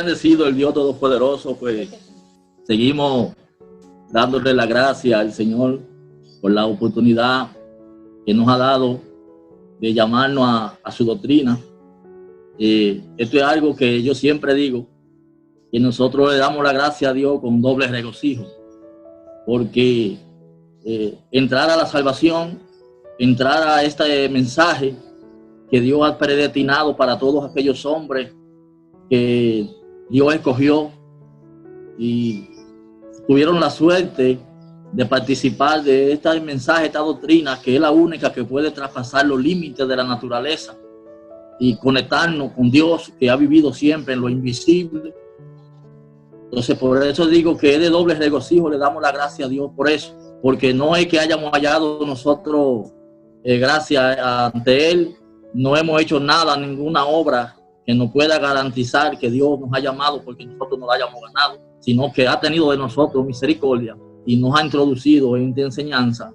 bendecido el Dios Todopoderoso, pues seguimos dándole la gracia al Señor por la oportunidad que nos ha dado de llamarnos a su doctrina. Esto es algo que yo siempre digo, que nosotros le damos la gracia a Dios con doble regocijo, porque entrar a la salvación, entrar a este mensaje que Dios ha predestinado para todos aquellos hombres que Dios escogió y tuvieron la suerte de participar de este mensaje, esta doctrina, que es la única que puede traspasar los límites de la naturaleza y conectarnos con Dios, que ha vivido siempre en lo invisible. Entonces, por eso digo que es de doble regocijo, le damos la gracia a Dios por eso, porque no es que hayamos hallado nosotros gracia ante Él, no hemos hecho nada, ninguna obra que nos pueda garantizar que Dios nos ha llamado porque nosotros no la hayamos ganado, sino que ha tenido de nosotros misericordia y nos ha introducido en esta enseñanza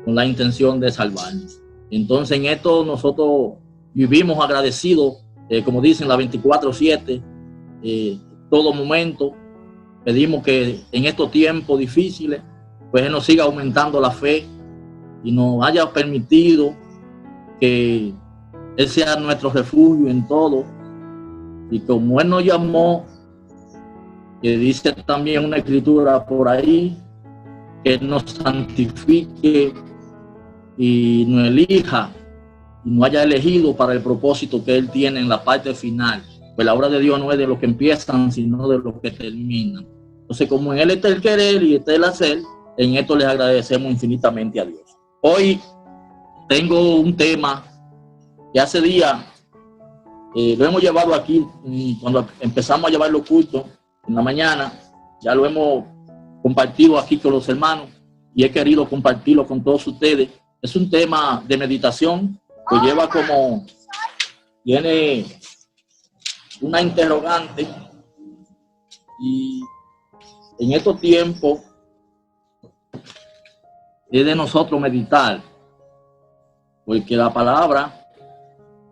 con la intención de salvarnos. Entonces, en esto nosotros vivimos agradecidos, como dicen, la 24/7, todo momento. Pedimos que en estos tiempos difíciles, pues Él nos siga aumentando la fe y nos haya permitido que Él sea nuestro refugio en todo. Y como Él nos llamó, que dice también una escritura por ahí, que Él nos santifique y nos elija y nos haya elegido para el propósito que Él tiene en la parte final. Pues la obra de Dios no es de los que empiezan, sino de los que terminan. Entonces, como en Él está el querer y está el hacer, en esto les agradecemos infinitamente a Dios. Hoy tengo un tema que hace días lo hemos llevado aquí, cuando empezamos a llevar los cultos en la mañana, ya lo hemos compartido aquí con los hermanos y he querido compartirlo con todos ustedes. Es un tema de meditación que lleva tiene una interrogante, y en estos tiempos es de nosotros meditar, porque la palabra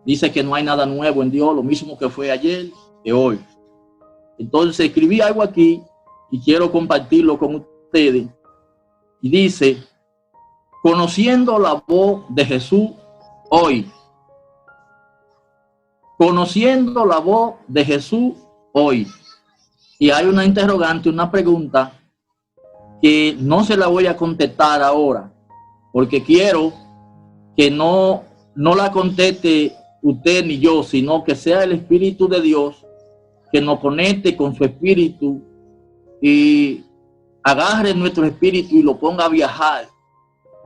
dice que no hay nada nuevo en Dios, lo mismo que fue ayer que hoy. Entonces escribí algo aquí y quiero compartirlo con ustedes. Y dice: conociendo la voz de Jesús hoy. Conociendo la voz de Jesús hoy. Y hay una interrogante, una pregunta que no se la voy a contestar ahora, porque quiero que no la conteste usted ni yo, sino que sea el Espíritu de Dios que nos conecte con su Espíritu y agarre nuestro espíritu y lo ponga a viajar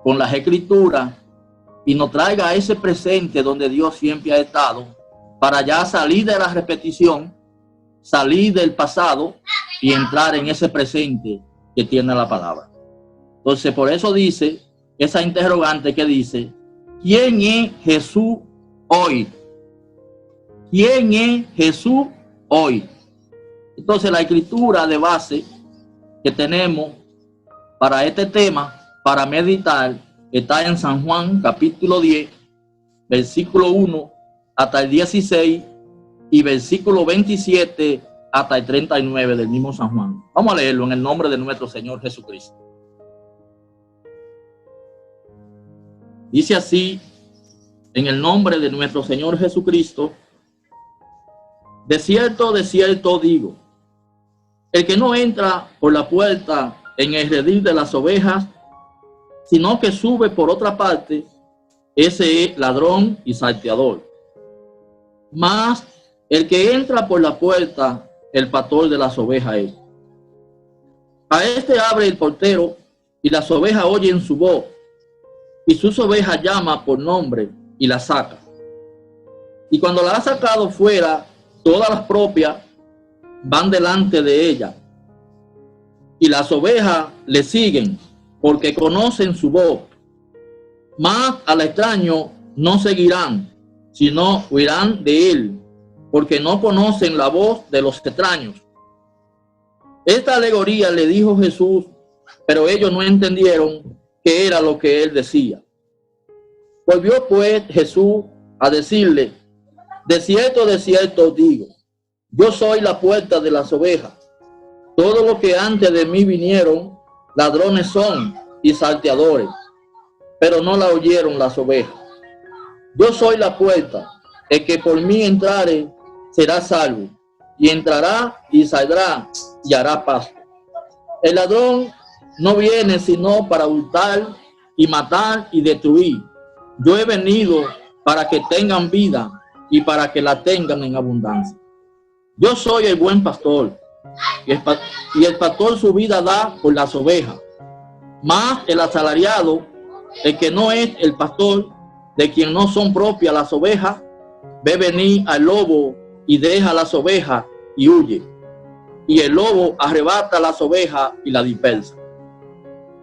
con las Escrituras y nos traiga a ese presente donde Dios siempre ha estado, para ya salir de la repetición, salir del pasado y entrar en ese presente que tiene la palabra. Entonces, por eso dice esa interrogante que dice: ¿quién es Jesús hoy? ¿Quién es Jesús hoy? Entonces, la escritura de base que tenemos para este tema, para meditar, está en San Juan, capítulo 10, versículo 1 hasta el 16 y versículo 27 hasta el 39 del mismo San Juan. Vamos a leerlo en el nombre de nuestro Señor Jesucristo. Dice así, en el nombre de nuestro Señor Jesucristo: de cierto digo, el que no entra por la puerta en el redil de las ovejas, sino que sube por otra parte, ese es ladrón y salteador. Mas el que entra por la puerta, el pastor de las ovejas es. A este abre el portero, y las ovejas oyen su voz, y sus ovejas llama por nombre y la saca. Y cuando la ha sacado fuera, todas las propias van delante de ella, y las ovejas le siguen, porque conocen su voz. Mas al extraño no seguirán, sino huirán de él, porque no conocen la voz de los extraños. Esta alegoría le dijo Jesús, pero ellos no entendieron qué era lo que él decía. Volvió pues Jesús a decirle: de cierto digo, Yo soy la puerta de las ovejas. Todos los que antes de mí vinieron, ladrones son y salteadores, pero no la oyeron las ovejas. Yo soy la puerta. El que por mí entrare será salvo, y entrará y saldrá y hará pasto. El ladrón no viene sino para hurtar y matar y destruir. Yo he venido para que tengan vida y para que la tengan en abundancia. Yo soy el buen pastor, y el pastor su vida da por las ovejas. Mas el asalariado, el que no es el pastor, de quien no son propias las ovejas, ve venir al lobo y deja las ovejas y huye. Y el lobo arrebata las ovejas y las dispersa.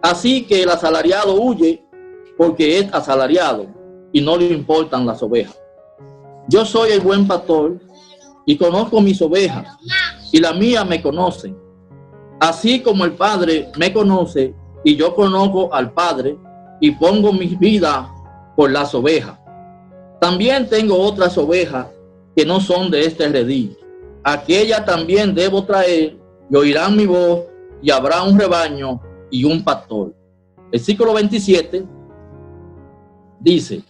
Así que el asalariado huye porque es asalariado y no le importan las ovejas. Yo soy el buen pastor y conozco mis ovejas, y las mías me conocen. Así como el Padre me conoce y yo conozco al Padre y pongo mi vida por las ovejas. También tengo otras ovejas que no son de este redil. Aquellas también debo traer y oirán mi voz, y habrá un rebaño y un pastor. Versículo 27 dice: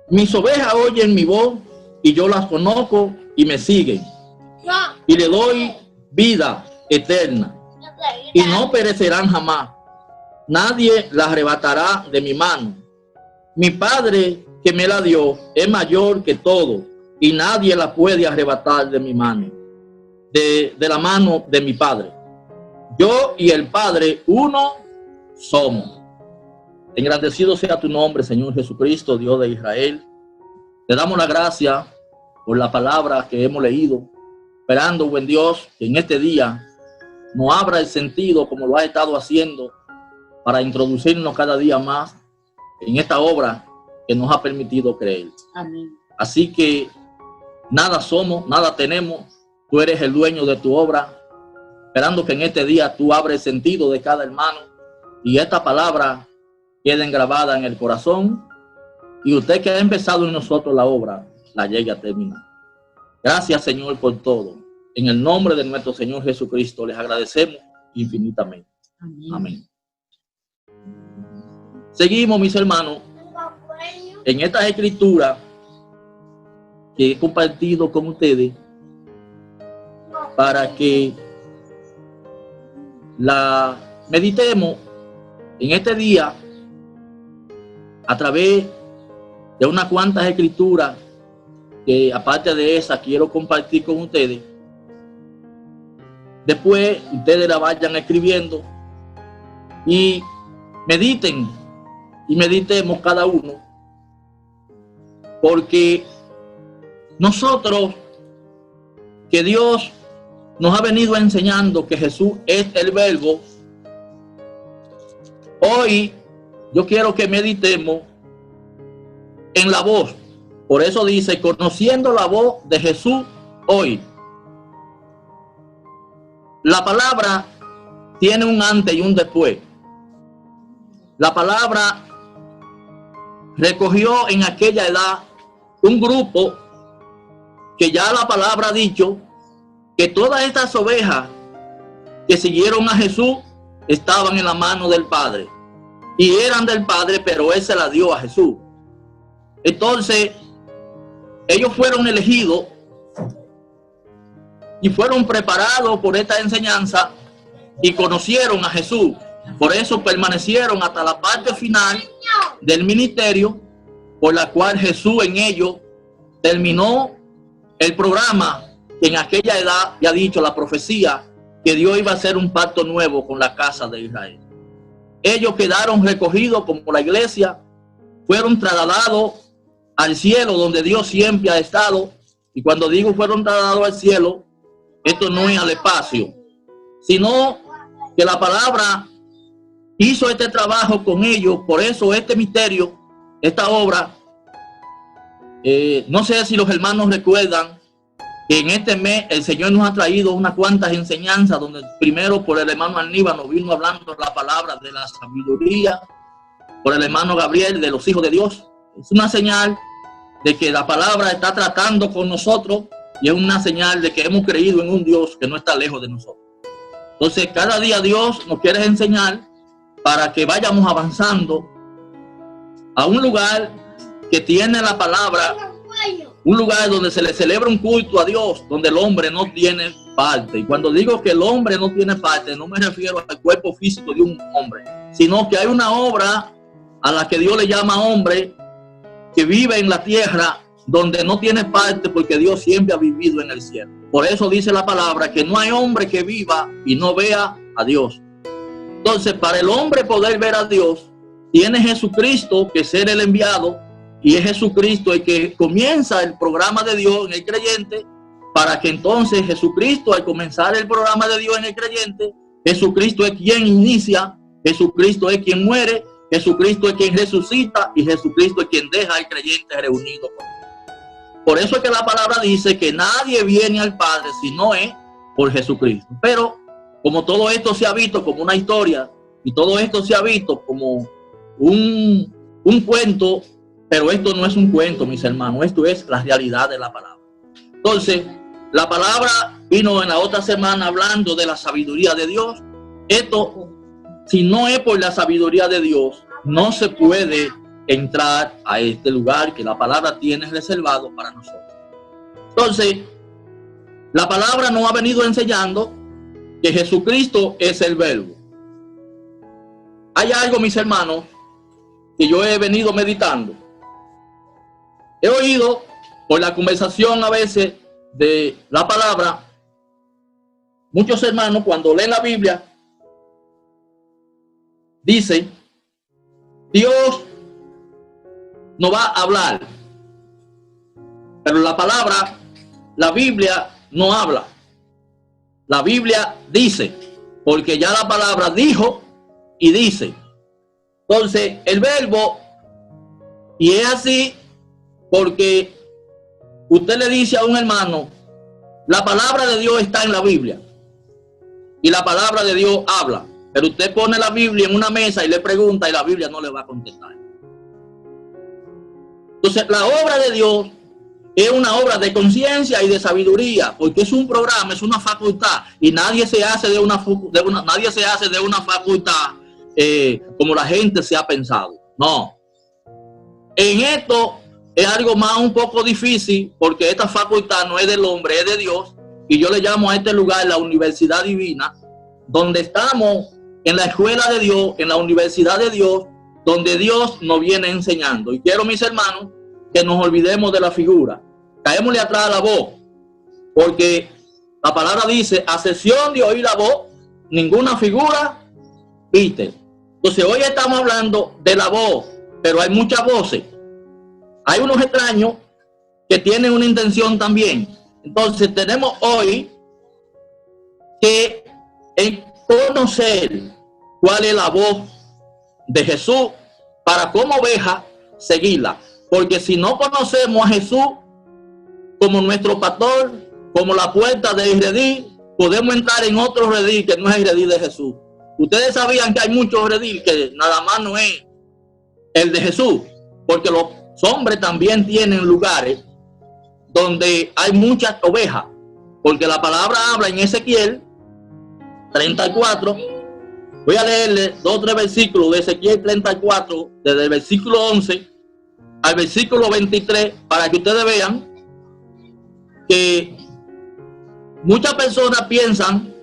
mis ovejas oyen mi voz y yo las conozco y me siguen, y le doy vida eterna y no perecerán jamás. Nadie las arrebatará de mi mano. Mi Padre que me la dio es mayor que todo, y nadie la puede arrebatar de mi mano, de la mano de mi Padre. Yo y el Padre uno somos. Engrandecido sea tu nombre, Señor Jesucristo, Dios de Israel. Te damos la gracia por la palabra que hemos leído, esperando, buen Dios, que en este día nos abra el sentido como lo ha estado haciendo para introducirnos cada día más en esta obra que nos ha permitido creer. Amén. Así que nada somos, nada tenemos. Tú eres el dueño de tu obra, esperando que en este día tú abres el sentido de cada hermano y esta palabra quede grabada en el corazón, y usted que ha empezado en nosotros la obra la llegue a terminar. Gracias, Señor, por todo. En el nombre de nuestro Señor Jesucristo les agradecemos infinitamente. Amén. Amén. Seguimos, mis hermanos, en esta escritura que he compartido con ustedes para que la meditemos en este día a través de unas cuantas escrituras que, aparte de esa, quiero compartir con ustedes. Después ustedes la vayan escribiendo y mediten y meditemos cada uno, porque nosotros, que Dios nos ha venido enseñando que Jesús es el Verbo, hoy yo quiero que meditemos en la voz. Por eso dice, conociendo la voz de Jesús hoy. La palabra tiene un antes y un después. La palabra recogió en aquella edad un grupo que ya la palabra ha dicho que todas estas ovejas que siguieron a Jesús estaban en la mano del Padre. Y eran del Padre, pero Él se la dio a Jesús. Entonces, ellos fueron elegidos y fueron preparados por esta enseñanza y conocieron a Jesús. Por eso permanecieron hasta la parte final del ministerio, por la cual Jesús en ellos terminó el programa que en aquella edad ya ha dicho la profecía que Dios iba a hacer un pacto nuevo con la casa de Israel. Ellos quedaron recogidos como la iglesia, fueron trasladados al cielo donde Dios siempre ha estado. Y cuando digo fueron trasladados al cielo, esto no es al espacio, sino que la palabra hizo este trabajo con ellos. Por eso este misterio, esta obra, no sé si los hermanos recuerdan que en este mes el Señor nos ha traído unas cuantas enseñanzas, donde primero por el hermano Aníbal nos vino hablando la palabra de la sabiduría, por el hermano Gabriel de los hijos de Dios. Es una señal de que la palabra está tratando con nosotros y es una señal de que hemos creído en un Dios que no está lejos de nosotros. Entonces, cada día Dios nos quiere enseñar para que vayamos avanzando a un lugar que tiene la palabra, un lugar donde se le celebra un culto a Dios, donde el hombre no tiene parte. Y cuando digo que el hombre no tiene parte, no me refiero al cuerpo físico de un hombre, sino que hay una obra a la que Dios le llama hombre, que vive en la tierra, donde no tiene parte, porque Dios siempre ha vivido en el cielo. Por eso dice la palabra que no hay hombre que viva y no vea a Dios. Entonces, para el hombre poder ver a Dios, tiene Jesucristo que ser el enviado, y es Jesucristo el que comienza el programa de Dios en el creyente, para que entonces Jesucristo, al comenzar el programa de Dios en el creyente, Jesucristo es quien inicia, Jesucristo es quien muere, Jesucristo es quien resucita y Jesucristo es quien deja al creyente reunido con Dios. Por eso es que la palabra dice que nadie viene al Padre si no es por Jesucristo. Pero como todo esto se ha visto como una historia y todo esto se ha visto como un cuento, pero esto no es un cuento, mis hermanos, esto es la realidad de la palabra. Entonces, la palabra vino en la otra semana hablando de la sabiduría de Dios. Esto, si no es por la sabiduría de Dios, no se puede entrar a este lugar que la palabra tiene reservado para nosotros. Entonces, la palabra nos ha venido enseñando que Jesucristo es el Verbo. Hay algo, mis hermanos, que yo he venido meditando. He oído por la conversación a veces de la palabra, muchos hermanos cuando leen la Biblia dicen: Dios no va a hablar, pero la palabra, la Biblia no habla. La Biblia dice, porque ya la palabra dijo y dice. Entonces, el verbo, y es así porque usted le dice a un hermano, la palabra de Dios está en la Biblia y la palabra de Dios habla, pero usted pone la Biblia en una mesa y le pregunta y la Biblia no le va a contestar. Entonces, la obra de Dios es una obra de conciencia y de sabiduría, porque es un programa, es una facultad, y nadie se hace de una facultad como la gente se ha pensado. No. En esto es algo más un poco difícil, porque esta facultad no es del hombre, es de Dios, y yo le llamo a este lugar la universidad divina, donde estamos en la escuela de Dios, en la universidad de Dios, donde Dios nos viene enseñando. Y quiero, mis hermanos, que nos olvidemos de la figura. Caémosle atrás a la voz, porque la palabra dice, a excepción de oír la voz, ninguna figura viste. Entonces hoy estamos hablando de la voz, pero hay muchas voces. Hay unos extraños que tienen una intención también. Entonces tenemos hoy que conocer cuál es la voz de Jesús para como oveja seguirla. Porque si no conocemos a Jesús como nuestro pastor, como la puerta del redil, podemos entrar en otro redil que no es el redil de Jesús. Ustedes sabían que hay muchos redil que nada más no es el de Jesús, porque los hombres también tienen lugares donde hay muchas ovejas, porque la palabra habla en Ezequiel 34. Voy a leerle 2 o 3 versículos de Ezequiel 34, desde el versículo 11 al versículo 23, para que ustedes vean que muchas personas piensan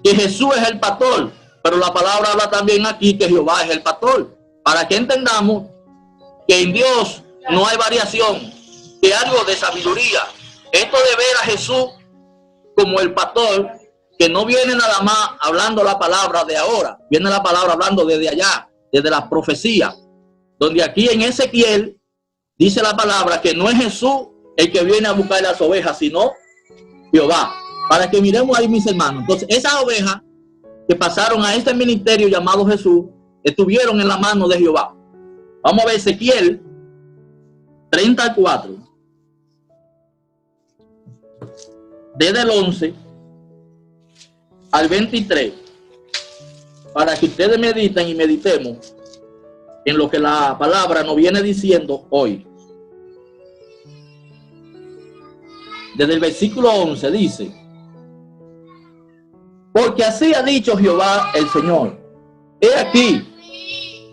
que Jesús es el pastor, pero la palabra habla también aquí que Jehová es el pastor, para que entendamos que en Dios no hay variación, que algo de sabiduría. Esto de ver a Jesús como el pastor, que no viene nada más hablando la palabra de ahora, viene la palabra hablando desde allá, desde las profecías, donde aquí en Ezequiel dice la palabra que no es Jesús el que viene a buscar las ovejas, sino Jehová. Para que miremos ahí, mis hermanos. Entonces, esas ovejas que pasaron a este ministerio llamado Jesús, estuvieron en la mano de Jehová. Vamos a ver Ezequiel 34, desde el 11 al 23, para que ustedes mediten y meditemos en lo que la palabra nos viene diciendo hoy. desde el versículo 11 dice: porque así ha dicho Jehová el Señor, he aquí,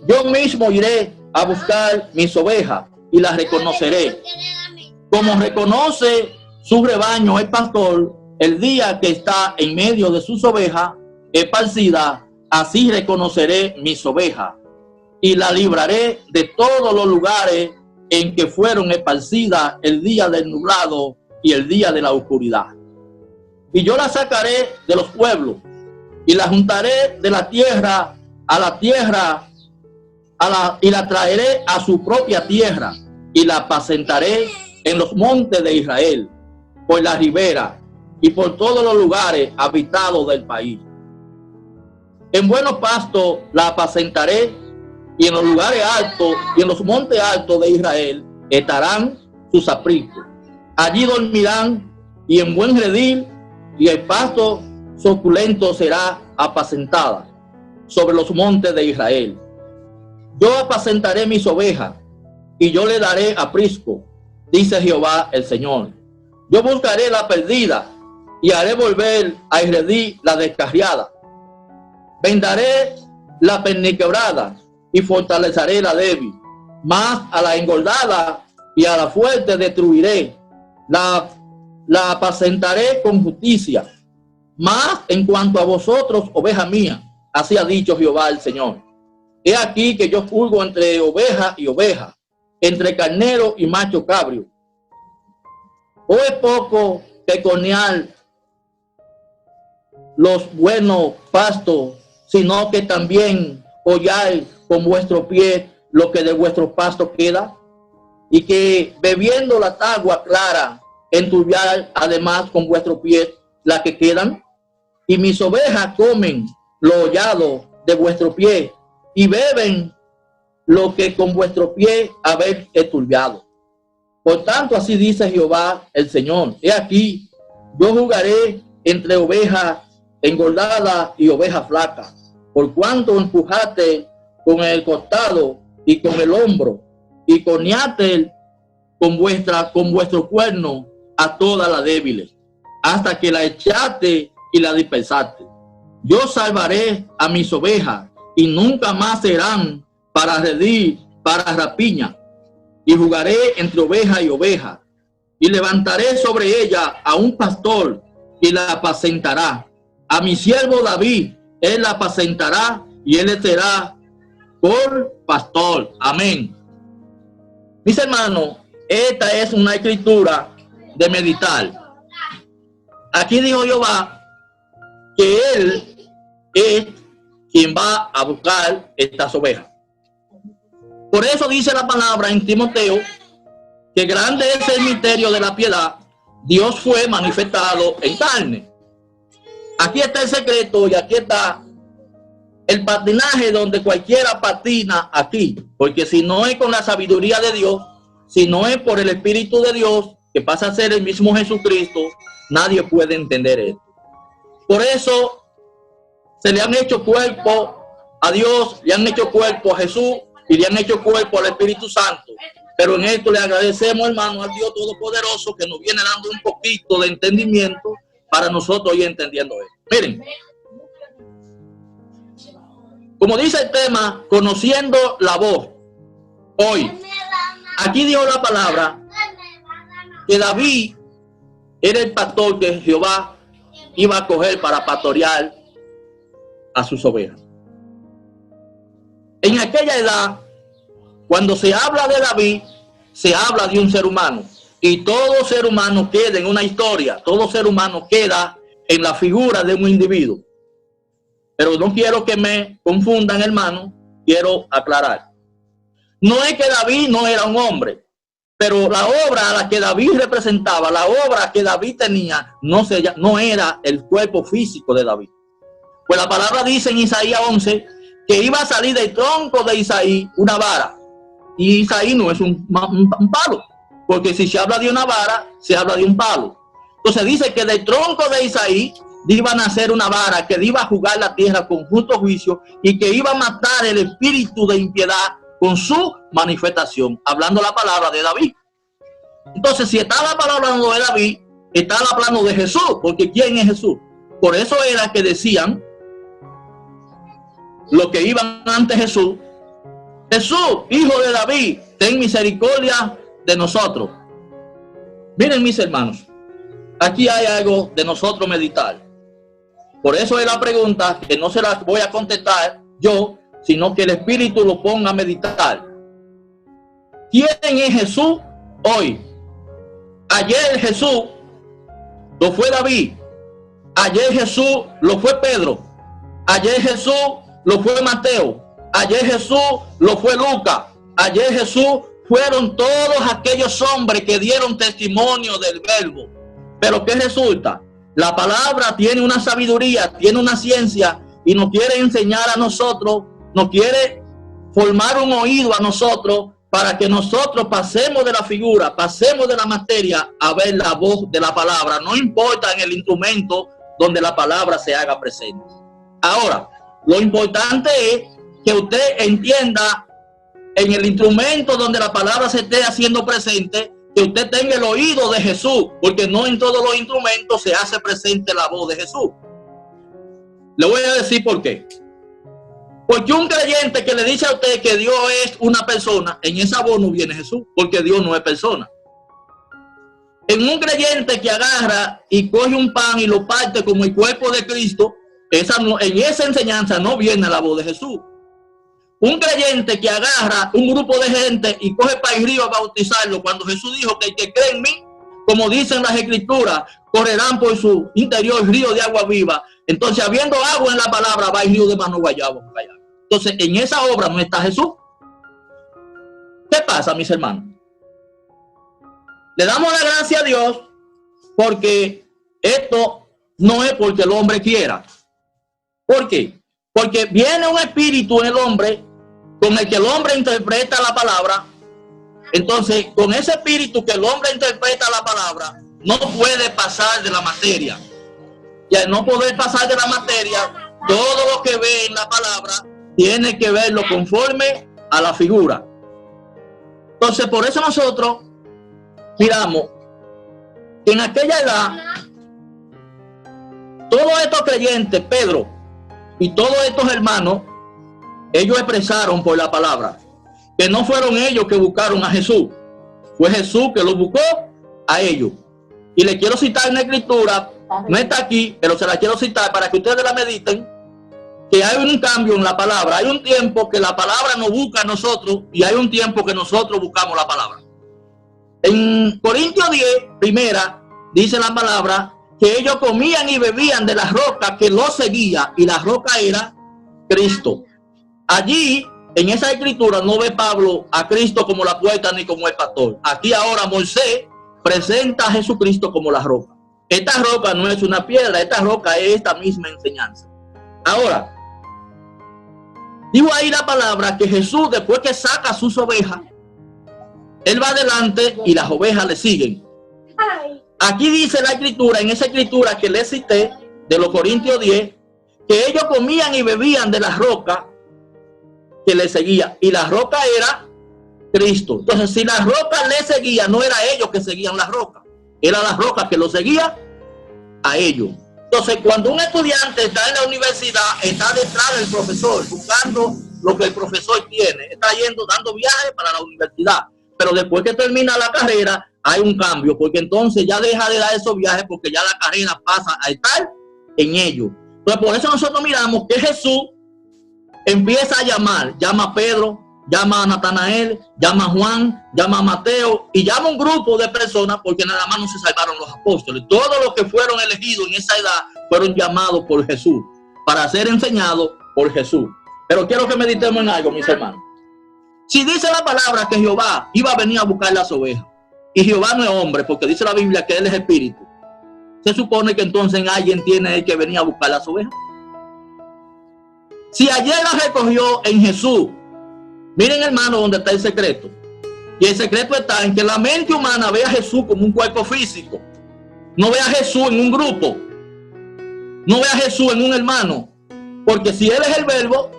yo mismo iré a buscar mis ovejas y las reconoceré, como reconoce su rebaño el pastor el día que está en medio de sus ovejas esparcidas, así reconoceré mis ovejas y la libraré de todos los lugares en que fueron esparcidas el día del nublado y el día de la oscuridad. Y yo la sacaré de los pueblos y la juntaré de la tierra a la tierra y la traeré a su propia tierra y la apacentaré en los montes de Israel, por la ribera y por todos los lugares habitados del país. En buenos pastos la apacentaré, y en los lugares altos y en los montes altos de Israel estarán sus apriscos. Allí dormirán, y en buen redil y el pasto suculento será apacentada sobre los montes de Israel. Yo apacentaré mis ovejas y yo le daré aprisco, dice Jehová el Señor. Yo buscaré la perdida y haré volver a Israel la descarriada. Vendaré la perniquebrada y fortaleceré la débil, mas a la engordada y a la fuerte destruiré. La apacentaré con justicia. Mas en cuanto a vosotros, oveja mía, así ha dicho Jehová el Señor, he aquí que yo juzgo entre oveja y oveja, entre carnero y macho cabrio. ¿O es poco que cornear los buenos pastos, sino que también holláis con vuestro pie lo que de vuestro pasto queda? Y que bebiendo la agua clara, enturbiar además con vuestro pie la que quedan. Y mis ovejas comen lo hollado de vuestro pie y beben lo que con vuestro pie habéis enturbiado. Por tanto, así dice Jehová el Señor, he aquí, yo jugaré entre ovejas engordadas y ovejas flacas, por cuanto empujaste con el costado y con el hombro, y corneaste con vuestro cuerno a todas las débiles, hasta que la echaste y la dispersaste. Yo salvaré a mis ovejas, y nunca más serán para redil, para rapiña. Y jugaré entre oveja y oveja, y levantaré sobre ella a un pastor, y la apacentará. A mi siervo David, él la apacentará, y él será por pastor. Amén. Mis hermanos, esta es una escritura de meditar. Aquí dijo Jehová que él es quien va a buscar estas ovejas. Por eso dice la palabra en Timoteo que grande es el misterio de la piedad. Dios fue manifestado en carne. Aquí está el secreto y aquí está el patinaje donde cualquiera patina aquí. Porque si no es con la sabiduría de Dios, si no es por el Espíritu de Dios, que pasa a ser el mismo Jesucristo, nadie puede entender esto. Por eso se le han hecho cuerpo a Dios, le han hecho cuerpo a Jesús y le han hecho cuerpo al Espíritu Santo. Pero en esto le agradecemos, hermano, al Dios Todopoderoso que nos viene dando un poquito de entendimiento para nosotros ir entendiendo esto. Miren, como dice el tema, conociendo la voz. Hoy, aquí dijo la palabra que David era el pastor que Jehová iba a coger para pastorear a sus ovejas. En aquella edad, cuando se habla de David, se habla de un ser humano. Y todo ser humano queda en una historia. Todo ser humano queda en la figura de un individuo. Pero no quiero que me confundan, hermano. Quiero aclarar. No es que David no era un hombre. Pero la obra a la que David representaba, la obra que David tenía, no era el cuerpo físico de David. Pues la palabra dice en Isaías 11 que iba a salir del tronco de Isaí una vara. Y Isaí no es un palo. Porque si se habla de una vara, se habla de un palo. Entonces dice que del tronco de Isaí iba a nacer una vara que iba a jugar la tierra con justo juicio y que iba a matar el espíritu de impiedad con su manifestación. Hablando la palabra de David. Entonces, si está la palabra hablando de David, está hablando de Jesús, porque ¿quién es Jesús? Por eso era que decían los que iban ante Jesús: Jesús, hijo de David, ten misericordia de nosotros. Miren, mis hermanos, aquí hay algo de nosotros meditar. Por eso es la pregunta que no se la voy a contestar yo, sino que el Espíritu lo ponga a meditar. ¿Quién es Jesús hoy? Ayer Jesús lo fue David. Ayer Jesús lo fue Pedro. Ayer Jesús lo fue Mateo. Ayer Jesús lo fue Lucas. Ayer Jesús fueron todos aquellos hombres que dieron testimonio del verbo. Pero ¿qué resulta? La palabra tiene una sabiduría, tiene una ciencia y nos quiere enseñar a nosotros, nos quiere formar un oído a nosotros para que nosotros pasemos de la figura, pasemos de la materia a ver la voz de la palabra. No importa en el instrumento donde la palabra se haga presente. Ahora, lo importante es que usted entienda en el instrumento donde la palabra se esté haciendo presente, que usted tenga el oído de Jesús, porque no en todos los instrumentos se hace presente la voz de Jesús. Le voy a decir por qué. Porque un creyente que le dice a usted que Dios es una persona, en esa voz no viene Jesús, porque Dios no es persona. En un creyente que agarra y coge un pan y lo parte como el cuerpo de Cristo, en esa enseñanza no viene la voz de Jesús. Un creyente que agarra un grupo de gente y coge para el río a bautizarlo, cuando Jesús dijo que el que cree en mí, como dicen las escrituras, correrán por su interior río de agua viva. Entonces, habiendo agua en la palabra, va el río de mano guayabo. Entonces, en esa obra no está Jesús. ¿Qué pasa, mis hermanos? Le damos la gracia a Dios porque esto no es porque el hombre quiera. ¿Por qué? Porque viene un espíritu en el hombre con el que el hombre interpreta la palabra. Entonces, con ese espíritu que el hombre interpreta la palabra, no puede pasar de la materia. Y al no poder pasar de la materia, todo lo que ve en la palabra tiene que verlo conforme a la figura. Entonces, por eso nosotros miramos que en aquella edad, todos estos creyentes, Pedro y todos estos hermanos, ellos expresaron por la palabra que no fueron ellos que buscaron a Jesús, fue Jesús que los buscó a ellos. Y le quiero citar una escritura, no está aquí, pero se la quiero citar para que ustedes la mediten, que hay un cambio en la palabra. Hay un tiempo que la palabra nos busca a nosotros y hay un tiempo que nosotros buscamos la palabra. En Corintios 10, primera, dice la palabra que ellos comían y bebían de la roca que los seguía, y la roca era Cristo. Allí, en esa escritura, no ve Pablo a Cristo como la puerta ni como el pastor. Aquí ahora Moisés presenta a Jesucristo como la roca. Esta roca no es una piedra, esta roca es esta misma enseñanza. Ahora, dijo ahí la palabra que Jesús, después que saca sus ovejas, él va adelante y las ovejas le siguen. Aquí dice la escritura, en esa escritura que le cité, de los Corintios 10, que ellos comían y bebían de la roca que le seguía, y la roca era Cristo. Entonces, si la roca le seguía, no era ellos que seguían la roca, era la roca que lo seguía a ellos. Entonces, cuando un estudiante está en la universidad, está detrás del profesor, buscando lo que el profesor tiene, está yendo, dando viajes para la universidad, pero después que termina la carrera, hay un cambio, porque entonces ya deja de dar esos viajes, porque ya la carrera pasa a estar en ellos. Entonces, por eso nosotros miramos que Jesús empieza a llamar, llama a Pedro, llama a Natanael, llama a Juan, llama a Mateo y llama a un grupo de personas, porque nada más no se salvaron los apóstoles. Todos los que fueron elegidos en esa edad fueron llamados por Jesús para ser enseñados por Jesús. Pero quiero que meditemos en algo, mis hermanos. Si dice la palabra que Jehová iba a venir a buscar las ovejas, y Jehová no es hombre, porque dice la Biblia que él es espíritu, se supone que entonces alguien tiene que venir a buscar las ovejas. Si ayer las recogió en Jesús, miren, hermano, dónde está el secreto. Y el secreto está en que la mente humana ve a Jesús como un cuerpo físico. No ve a Jesús en un grupo. No ve a Jesús en un hermano. Porque si él es el verbo,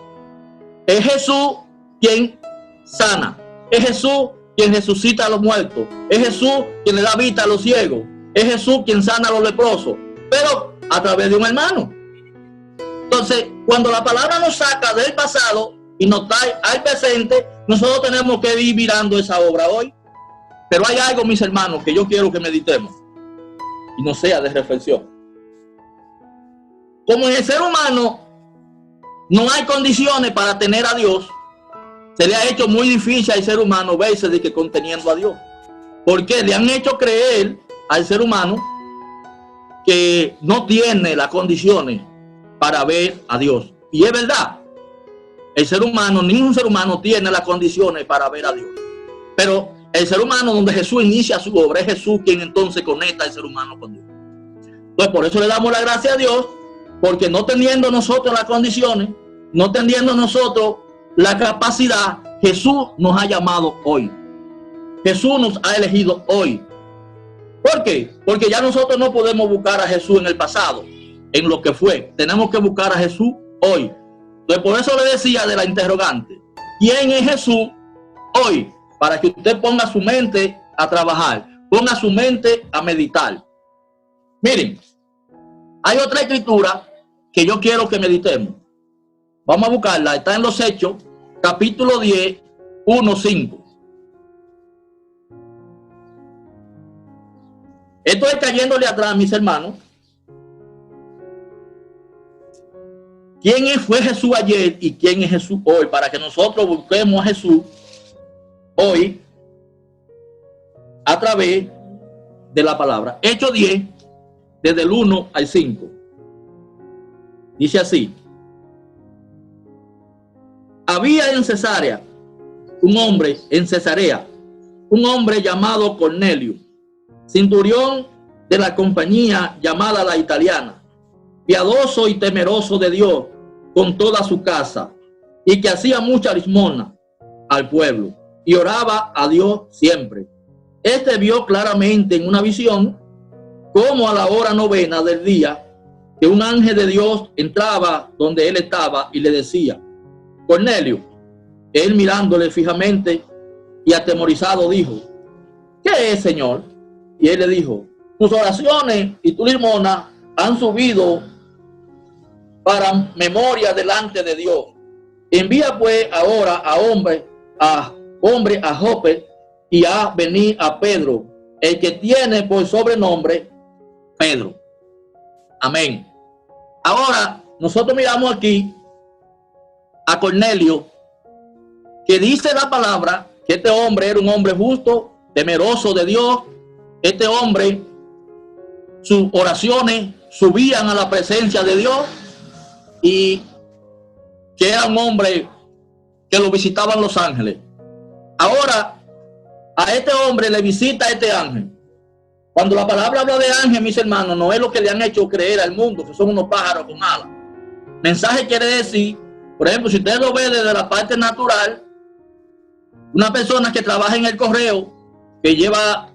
es Jesús quien sana. Es Jesús quien resucita a los muertos. Es Jesús quien le da vista a los ciegos. es Jesús quien sana a los leprosos, pero a través de un hermano. Entonces, cuando la palabra nos saca del pasado y nos trae al presente, nosotros tenemos que ir mirando esa obra hoy. Pero hay algo, mis hermanos, que yo quiero que meditemos y no sea de reflexión. Como en el ser humano no hay condiciones para tener a Dios, se le ha hecho muy difícil al ser humano verse de que conteniendo a Dios. Porque le han hecho creer al ser humano que no tiene las condiciones para ver a Dios. Y es verdad, el ser humano, ningún ser humano tiene las condiciones para ver a Dios. Pero el ser humano donde Jesús inicia su obra, es Jesús quien entonces conecta al ser humano con Dios. Entonces por eso le damos la gracia a Dios, porque no teniendo nosotros las condiciones, no teniendo nosotros la capacidad, Jesús nos ha llamado hoy. Jesús nos ha elegido hoy. ¿Por qué? Porque ya nosotros no podemos buscar a Jesús en el pasado, en lo que fue. Tenemos que buscar a Jesús hoy. Entonces por eso le decía de la interrogante, ¿quién es Jesús hoy? Para que usted ponga su mente a trabajar, ponga su mente a meditar. Miren, hay otra escritura que yo quiero que meditemos. Vamos a buscarla, está en los Hechos, capítulo 10, 1, 5. Esto es cayéndole atrás, mis hermanos. ¿Quién fue Jesús ayer y quién es Jesús hoy? Para que nosotros busquemos a Jesús hoy a través de la palabra. Hechos 10, desde el 1 al 5. Dice así: había en Cesarea un hombre llamado Cornelio, centurión de la compañía llamada la Italiana, piadoso y temeroso de Dios con toda su casa, y que hacía mucha limosna al pueblo y oraba a Dios siempre. Este vio claramente en una visión, como a la hora 9 del día, que un ángel de Dios entraba donde él estaba y le decía: Cornelio. Él, mirándole fijamente y atemorizado, dijo: ¿qué es, Señor? Y él le dijo: tus oraciones y tu limosna han subido para memoria delante de Dios. Envía pues ahora a hombre a Jope, y a venir a Pedro, el que tiene por sobrenombre Pedro. Amén. Ahora nosotros miramos aquí a Cornelio, que dice la palabra que este hombre era un hombre justo, temeroso de Dios. Este hombre, sus oraciones subían a la presencia de Dios, y que era un hombre que lo visitaban los ángeles. Ahora, a este hombre le visita este ángel. Cuando la palabra habla de ángel, mis hermanos, no es lo que le han hecho creer al mundo, que son unos pájaros con alas. Mensaje quiere decir, por ejemplo, si usted lo ve desde la parte natural, una persona que trabaja en el correo, que lleva,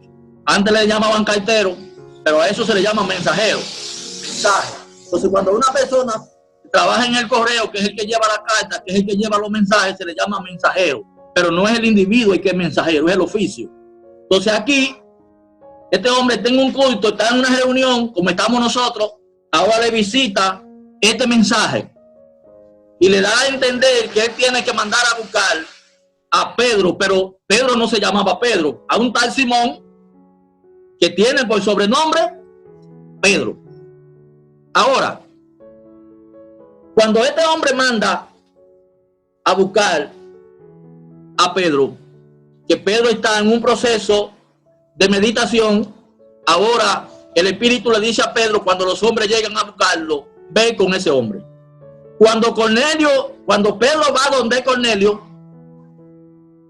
antes le llamaban cartero, pero a eso se le llama mensajero. Mensaje. Entonces, cuando una persona trabaja en el correo, que es el que lleva la carta, que es el que lleva los mensajes, se le llama mensajero. Pero no es el individuo el que es mensajero, es el oficio. Entonces aquí, este hombre está en un culto, está en una reunión, como estamos nosotros, ahora le visita este mensaje y le da a entender que él tiene que mandar a buscar a Pedro, pero Pedro no se llamaba Pedro, a un tal Simón que tiene por sobrenombre Pedro. Ahora, cuando este hombre manda a buscar a Pedro, que Pedro está en un proceso de meditación, ahora el Espíritu le dice a Pedro, cuando los hombres llegan a buscarlo, ve con ese hombre. Cuando Pedro va donde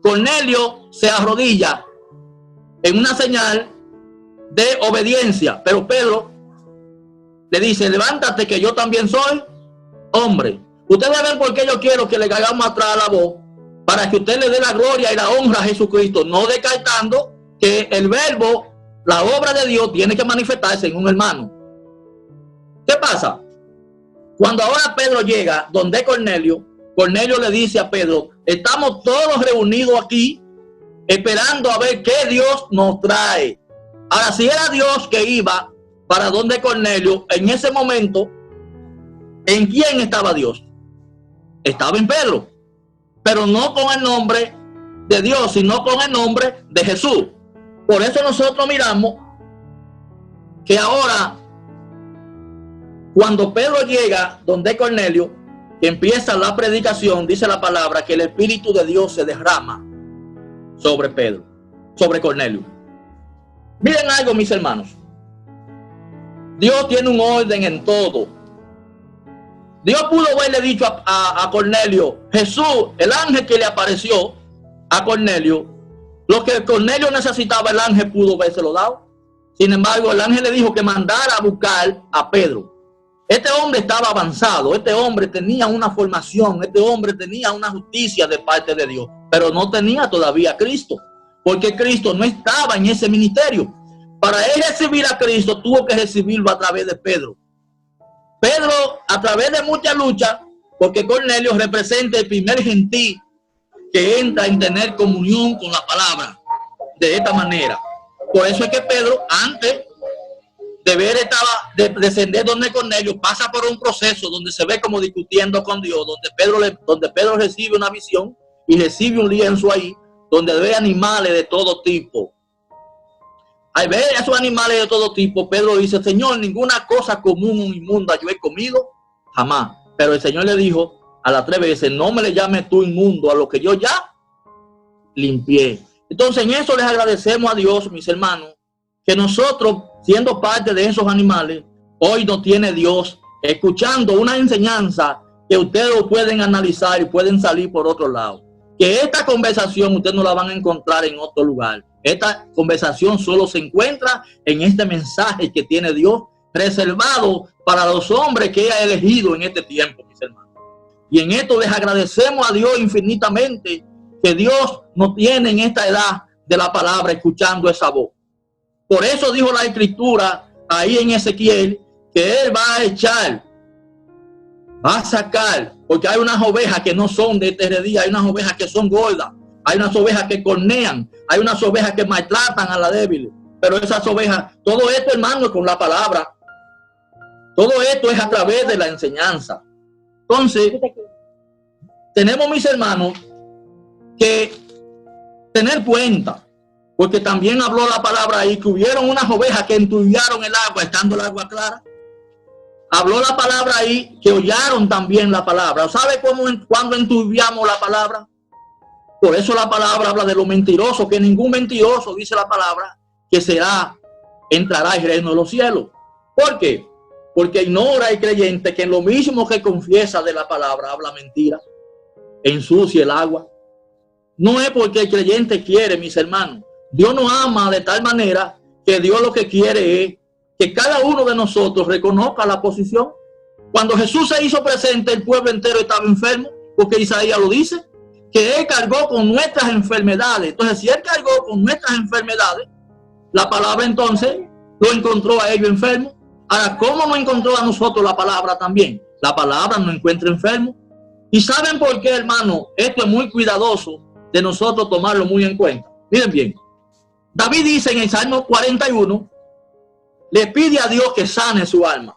Cornelio se arrodilla en una señal de obediencia, pero Pedro le dice: levántate, que yo también soy hombre. Ustedes ven por qué yo quiero que le hagamos atrás la voz, para que usted le dé la gloria y la honra a Jesucristo, no descartando que el verbo, la obra de Dios, tiene que manifestarse en un hermano. ¿Qué pasa? Cuando ahora Pedro llega donde Cornelio le dice a Pedro: estamos todos reunidos aquí esperando a ver qué Dios nos trae. Ahora, si era Dios que iba para donde Cornelio, en ese momento, ¿en quién estaba Dios? Estaba en Pedro, pero no con el nombre de Dios, sino con el nombre de Jesús. Por eso nosotros miramos que ahora, cuando Pedro llega donde Cornelio, que empieza la predicación, dice la palabra que el Espíritu de Dios se derrama sobre Pedro, sobre Cornelio. Miren algo, mis hermanos. Dios tiene un orden en todo. Dios pudo haberle dicho a Cornelio, Jesús, el ángel que le apareció a Cornelio, lo que Cornelio necesitaba, el ángel pudo habérselo dado. Sin embargo, el ángel le dijo que mandara a buscar a Pedro. Este hombre estaba avanzado, este hombre tenía una formación, este hombre tenía una justicia de parte de Dios, pero no tenía todavía a Cristo, porque Cristo no estaba en ese ministerio. Para él recibir a Cristo, tuvo que recibirlo a través de Pedro. Pedro, a través de mucha lucha, porque Cornelio representa el primer gentil que entra en tener comunión con la palabra de esta manera. Por eso es que Pedro, antes de ver de descender donde Cornelio, pasa por un proceso donde se ve como discutiendo con Dios, donde Pedro recibe una visión y recibe un lienzo ahí, donde ve animales de todo tipo. Al ver esos animales de todo tipo, Pedro dice, Señor, ninguna cosa común o inmunda yo he comido, jamás. Pero el Señor le dijo a las 3 veces, no me le llames tú inmundo a lo que yo ya limpié. Entonces en eso les agradecemos a Dios, mis hermanos, que nosotros, siendo parte de esos animales, hoy nos tiene Dios escuchando una enseñanza que ustedes lo pueden analizar y pueden salir por otro lado. Que esta conversación ustedes no la van a encontrar en otro lugar. Esta conversación solo se encuentra en este mensaje que tiene Dios reservado para los hombres que ha elegido en este tiempo, mis hermanos. Y en esto les agradecemos a Dios infinitamente que Dios nos tiene en esta edad de la palabra escuchando esa voz. Por eso dijo la Escritura ahí en Ezequiel que Él va a echar, va a sacar, porque hay unas ovejas que no son de este día, hay unas ovejas que son gordas, hay unas ovejas que cornean, hay unas ovejas que maltratan a la débil. Pero esas ovejas, todo esto, hermano, es con la palabra. Todo esto es a través de la enseñanza. Entonces, tenemos, mis hermanos, que tener cuenta, porque también habló la palabra ahí, que hubieron unas ovejas que enturbiaron el agua, estando el agua clara. Habló la palabra ahí, que hollaron también la palabra. ¿Sabe cuándo enturbiamos la palabra? Por eso la palabra habla de lo mentiroso, que ningún mentiroso, dice la palabra, que entrará al reino de los cielos. ¿Por qué? Porque ignora el creyente que en lo mismo que confiesa de la palabra, habla mentira, ensucia el agua. No es porque el creyente quiere, mis hermanos. Dios nos ama de tal manera que Dios lo que quiere es que cada uno de nosotros reconozca la posición. Cuando Jesús se hizo presente, el pueblo entero estaba enfermo, porque Isaías lo dice, que Él cargó con nuestras enfermedades. Entonces, si Él cargó con nuestras enfermedades, la palabra entonces lo encontró a ellos enfermos. Ahora, ¿cómo no encontró a nosotros la palabra también? La palabra nos encuentra enfermos. ¿Y saben por qué, hermano? Esto es muy cuidadoso de nosotros tomarlo muy en cuenta. Miren bien, David dice en el Salmo 41, le pide a Dios que sane su alma.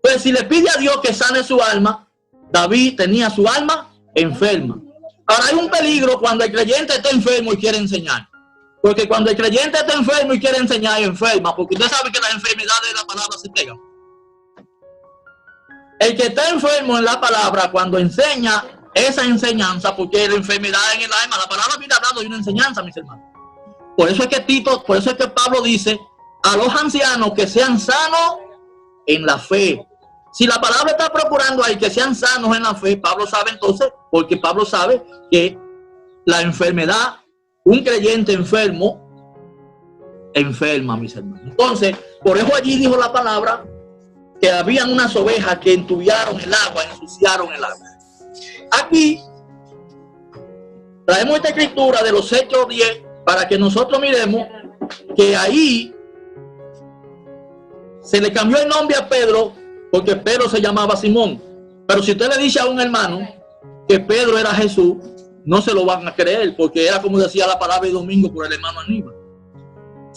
Pues si le pide a Dios que sane su alma, David tenía su alma enferma. Ahora hay un peligro cuando el creyente está enfermo y quiere enseñar. Porque cuando el creyente está enfermo y quiere enseñar, es enferma. Porque usted sabe que las enfermedades de la palabra se pegan. El que está enfermo en la palabra, cuando enseña esa enseñanza, porque la enfermedad en el alma, la palabra viene hablando de una enseñanza, mis hermanos. Por eso es que Pablo dice a los ancianos que sean sanos en la fe. Si la palabra está procurando ahí que sean sanos en la fe, Pablo sabe entonces, porque Pablo sabe que la enfermedad, un creyente enfermo, enferma, mis hermanos. Entonces, por eso allí dijo la palabra que habían unas ovejas que enturbiaron el agua, ensuciaron el agua. Aquí traemos esta escritura de los Hechos 10 para que nosotros miremos que ahí se le cambió el nombre a Pedro porque Pedro se llamaba Simón. Pero si usted le dice a un hermano que Pedro era Jesús, no se lo van a creer, porque era como decía la palabra el domingo por el hermano Aníbal.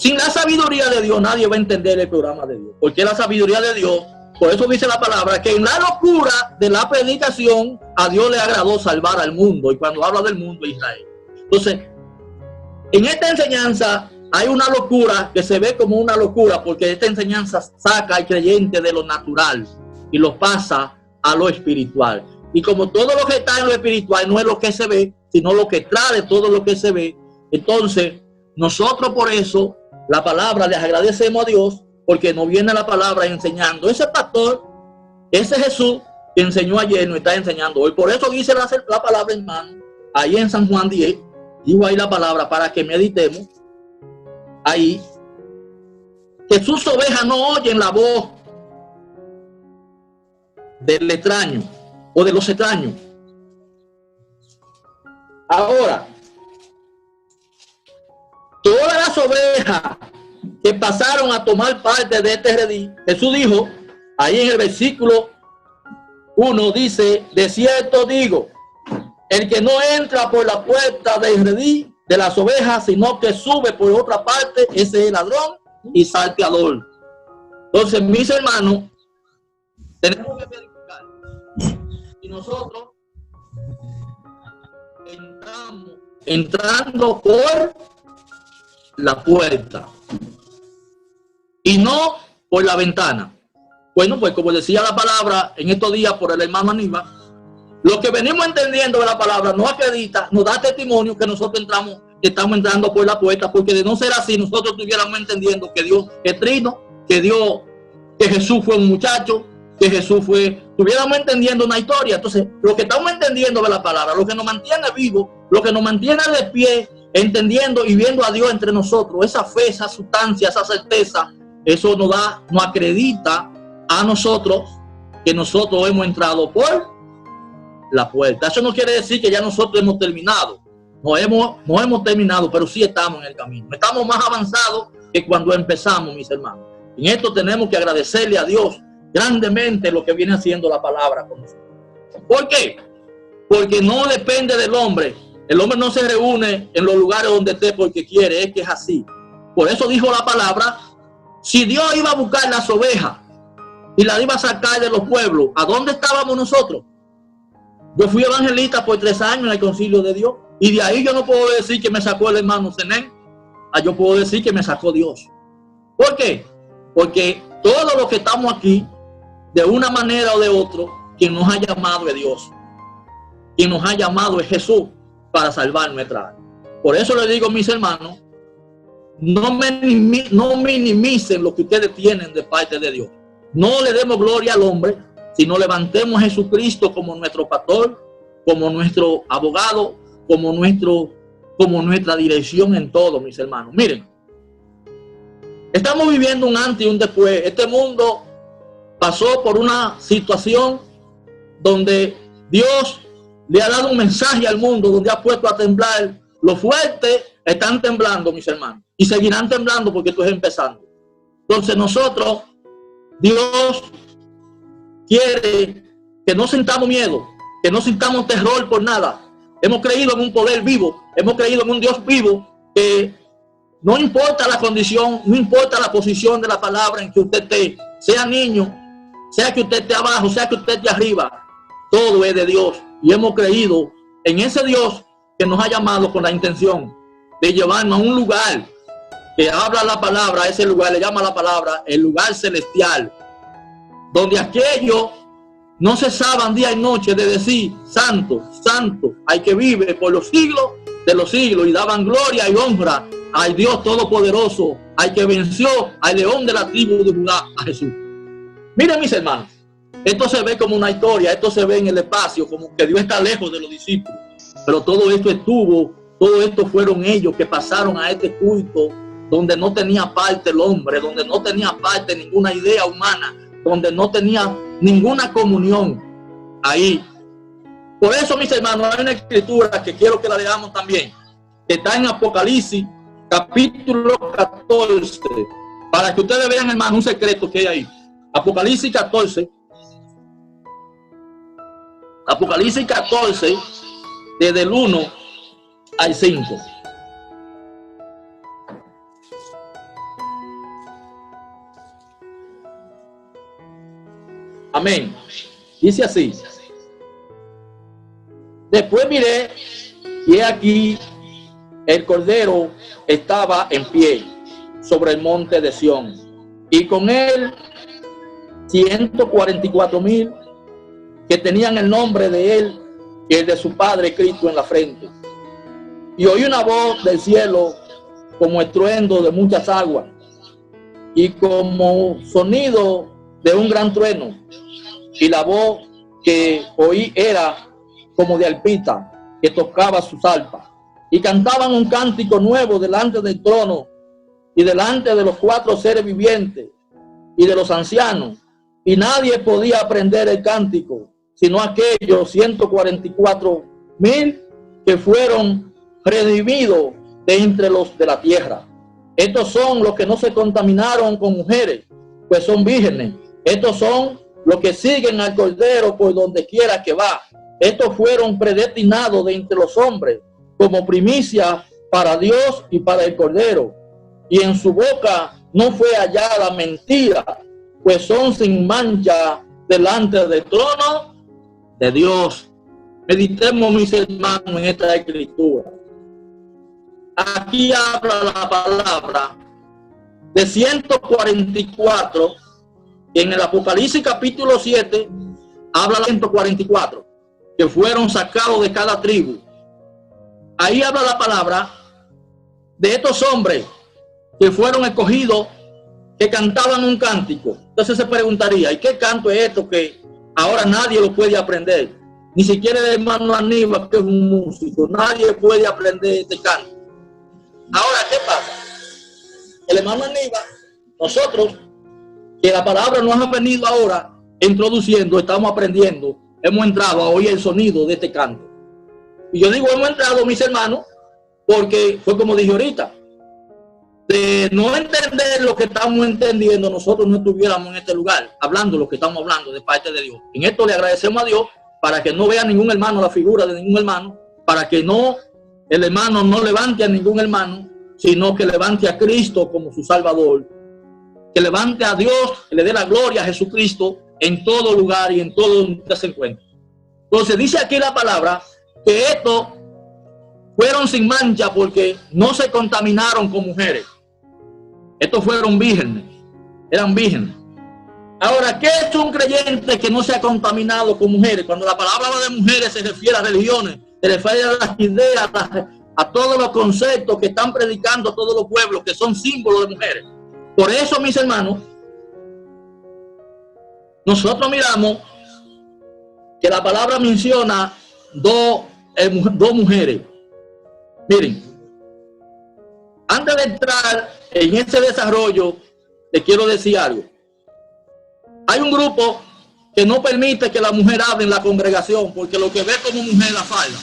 Sin la sabiduría de Dios nadie va a entender el programa de Dios. Porque la sabiduría de Dios, por eso dice la palabra, que en la locura de la predicación a Dios le agradó salvar al mundo. Y cuando habla del mundo, Israel. Entonces, en esta enseñanza hay una locura que se ve como una locura, porque esta enseñanza saca al creyente de lo natural y lo pasa a lo espiritual. Y como todo lo que está en lo espiritual no es lo que se ve, sino lo que trae todo lo que se ve, entonces nosotros por eso la palabra les agradecemos a Dios, porque nos viene la palabra enseñando. Ese pastor, ese Jesús que enseñó ayer, nos está enseñando hoy. Por eso dice la palabra, hermano, ahí en San Juan 10, digo ahí la palabra para que meditemos ahí, que sus ovejas no oyen la voz del extraño o de los extraños. Ahora, todas las ovejas que pasaron a tomar parte de este redil, Jesús dijo, ahí en el versículo 1 dice, de cierto digo, el que no entra por la puerta del redil de las ovejas, sino que sube por otra parte, ese es ladrón y salteador. Entonces, mis hermanos, tenemos que verificar si nosotros entrando por la puerta y no por la ventana. Bueno, pues como decía la palabra en estos días por el hermano Aníbal, lo que venimos entendiendo de la palabra nos acredita, nos da testimonio que nosotros estamos entrando por la puerta, porque de no ser así nosotros estuviéramos entendiendo que Dios es trino, que Jesús fue un muchacho, que Jesús estuviéramos entendiendo una historia. Entonces, lo que estamos entendiendo de la palabra, lo que nos mantiene vivos, lo que nos mantiene de pie, entendiendo y viendo a Dios entre nosotros, esa fe, esa sustancia, esa certeza, eso nos acredita a nosotros que nosotros hemos entrado por la puerta. Eso no quiere decir que ya nosotros hemos terminado. No hemos terminado, pero sí estamos en el camino. Estamos más avanzados que cuando empezamos, mis hermanos. En esto tenemos que agradecerle a Dios grandemente lo que viene haciendo la palabra con nosotros. ¿Por qué? Porque no depende del hombre. El hombre no se reúne en los lugares donde esté porque quiere, es que es así. Por eso dijo la palabra, si Dios iba a buscar las ovejas y las iba a sacar de los pueblos, ¿a dónde estábamos nosotros? Yo fui evangelista por 3 años en el concilio de Dios, y de ahí yo no puedo decir que me sacó el hermano Zenén, yo puedo decir que me sacó Dios. ¿Por qué? Porque todos los que estamos aquí, de una manera o de otra, quien nos ha llamado es Dios. Quien nos ha llamado es Jesús para salvar nuestra alma. Por eso les digo, mis hermanos, no minimicen lo que ustedes tienen de parte de Dios. No le demos gloria al hombre, sino levantemos a Jesucristo como nuestro pastor, como nuestro abogado, como nuestra dirección en todo, mis hermanos. Miren, estamos viviendo un antes y un después. Este mundo pasó por una situación donde Dios le ha dado un mensaje al mundo, donde ha puesto a temblar. Los fuertes están temblando, mis hermanos, y seguirán temblando porque esto es empezando. Entonces nosotros, Dios quiere que no sintamos miedo, que no sintamos terror por nada. Hemos creído en un poder vivo, hemos creído en un Dios vivo, que no importa la condición, no importa la posición de la palabra en que usted esté, sea niño, sea que usted esté abajo, sea que usted esté arriba, todo es de Dios. Y hemos creído en ese Dios que nos ha llamado con la intención de llevarnos a un lugar que habla la palabra, ese lugar le llama la palabra el lugar celestial, donde aquellos no cesaban día y noche de decir, santo, santo, al que vive por los siglos de los siglos, y daban gloria y honra al Dios Todopoderoso, al que venció al león de la tribu de Judá, a Jesús. Miren, mis hermanos, esto se ve como una historia, esto se ve en el espacio, como que Dios está lejos de los discípulos, pero todo esto fueron ellos que pasaron a este culto donde no tenía parte el hombre, donde no tenía parte ninguna idea humana, donde no tenía ninguna comunión ahí. Por eso, mis hermanos, hay una escritura que quiero que la leamos también, que está en Apocalipsis, capítulo 14, para que ustedes vean, hermano, un secreto que hay ahí. Apocalipsis 14, desde el 1 al 5. Amén. Dice así: después miré, y he aquí el Cordero estaba en pie sobre el monte de Sión, y con él 144,000 que tenían el nombre de él y el de su Padre Cristo en la frente. Y oí una voz del cielo como estruendo de muchas aguas y como sonido de un gran trueno, y la voz que oí era como de arpista que tocaba sus arpas, y cantaban un cántico nuevo delante del trono y delante de los 4 seres vivientes y de los ancianos, y nadie podía aprender el cántico sino aquellos 144,000 que fueron redimidos de entre los de la tierra. Estos son los que no se contaminaron con mujeres, pues son vírgenes. Estos son los que siguen al Cordero por donde quiera que va. Estos fueron predestinados de entre los hombres como primicia para Dios y para el Cordero. Y en su boca no fue hallada mentira, pues son sin mancha delante del trono de Dios. Meditemos, mis hermanos, en esta escritura. Aquí habla la palabra de 144, y en el Apocalipsis capítulo 7 habla de 144 que fueron sacados de cada tribu. Ahí habla la palabra de estos hombres que fueron escogidos, que cantaban un cántico. Entonces se preguntaría, ¿y qué canto es esto que ahora nadie lo puede aprender? Ni siquiera el hermano Aníbal, que es un músico, nadie puede aprender este canto. Ahora, ¿qué pasa? El hermano Aníbal, nosotros, que la palabra nos ha venido ahora introduciendo, estamos aprendiendo, hemos entrado a oír el sonido de este canto. Y yo digo hemos entrado, mis hermanos, porque fue como dije ahorita, de no entender lo que estamos entendiendo, nosotros no estuviéramos en este lugar hablando lo que estamos hablando de parte de Dios. En esto le agradecemos a Dios para que no vea ningún hermano la figura de ningún hermano, para que no el hermano no levante a ningún hermano, sino que levante a Cristo como su Salvador, que levante a Dios, que le dé la gloria a Jesucristo en todo lugar y en todo donde se encuentre. Entonces dice aquí la palabra que estos fueron sin mancha porque no se contaminaron con mujeres. Estos fueron vírgenes, eran vírgenes. Ahora, ¿qué es un creyente que no se ha contaminado con mujeres? Cuando la palabra habla de mujeres se refiere a religiones, se refiere a las ideas, a todos los conceptos que están predicando todos los pueblos, que son símbolos de mujeres. Por eso, mis hermanos, nosotros miramos que la palabra menciona dos mujeres. Miren, antes de entrar en ese desarrollo, les quiero decir algo. Hay un grupo que no permite que la mujer hable en la congregación porque lo que ve como mujer la falda.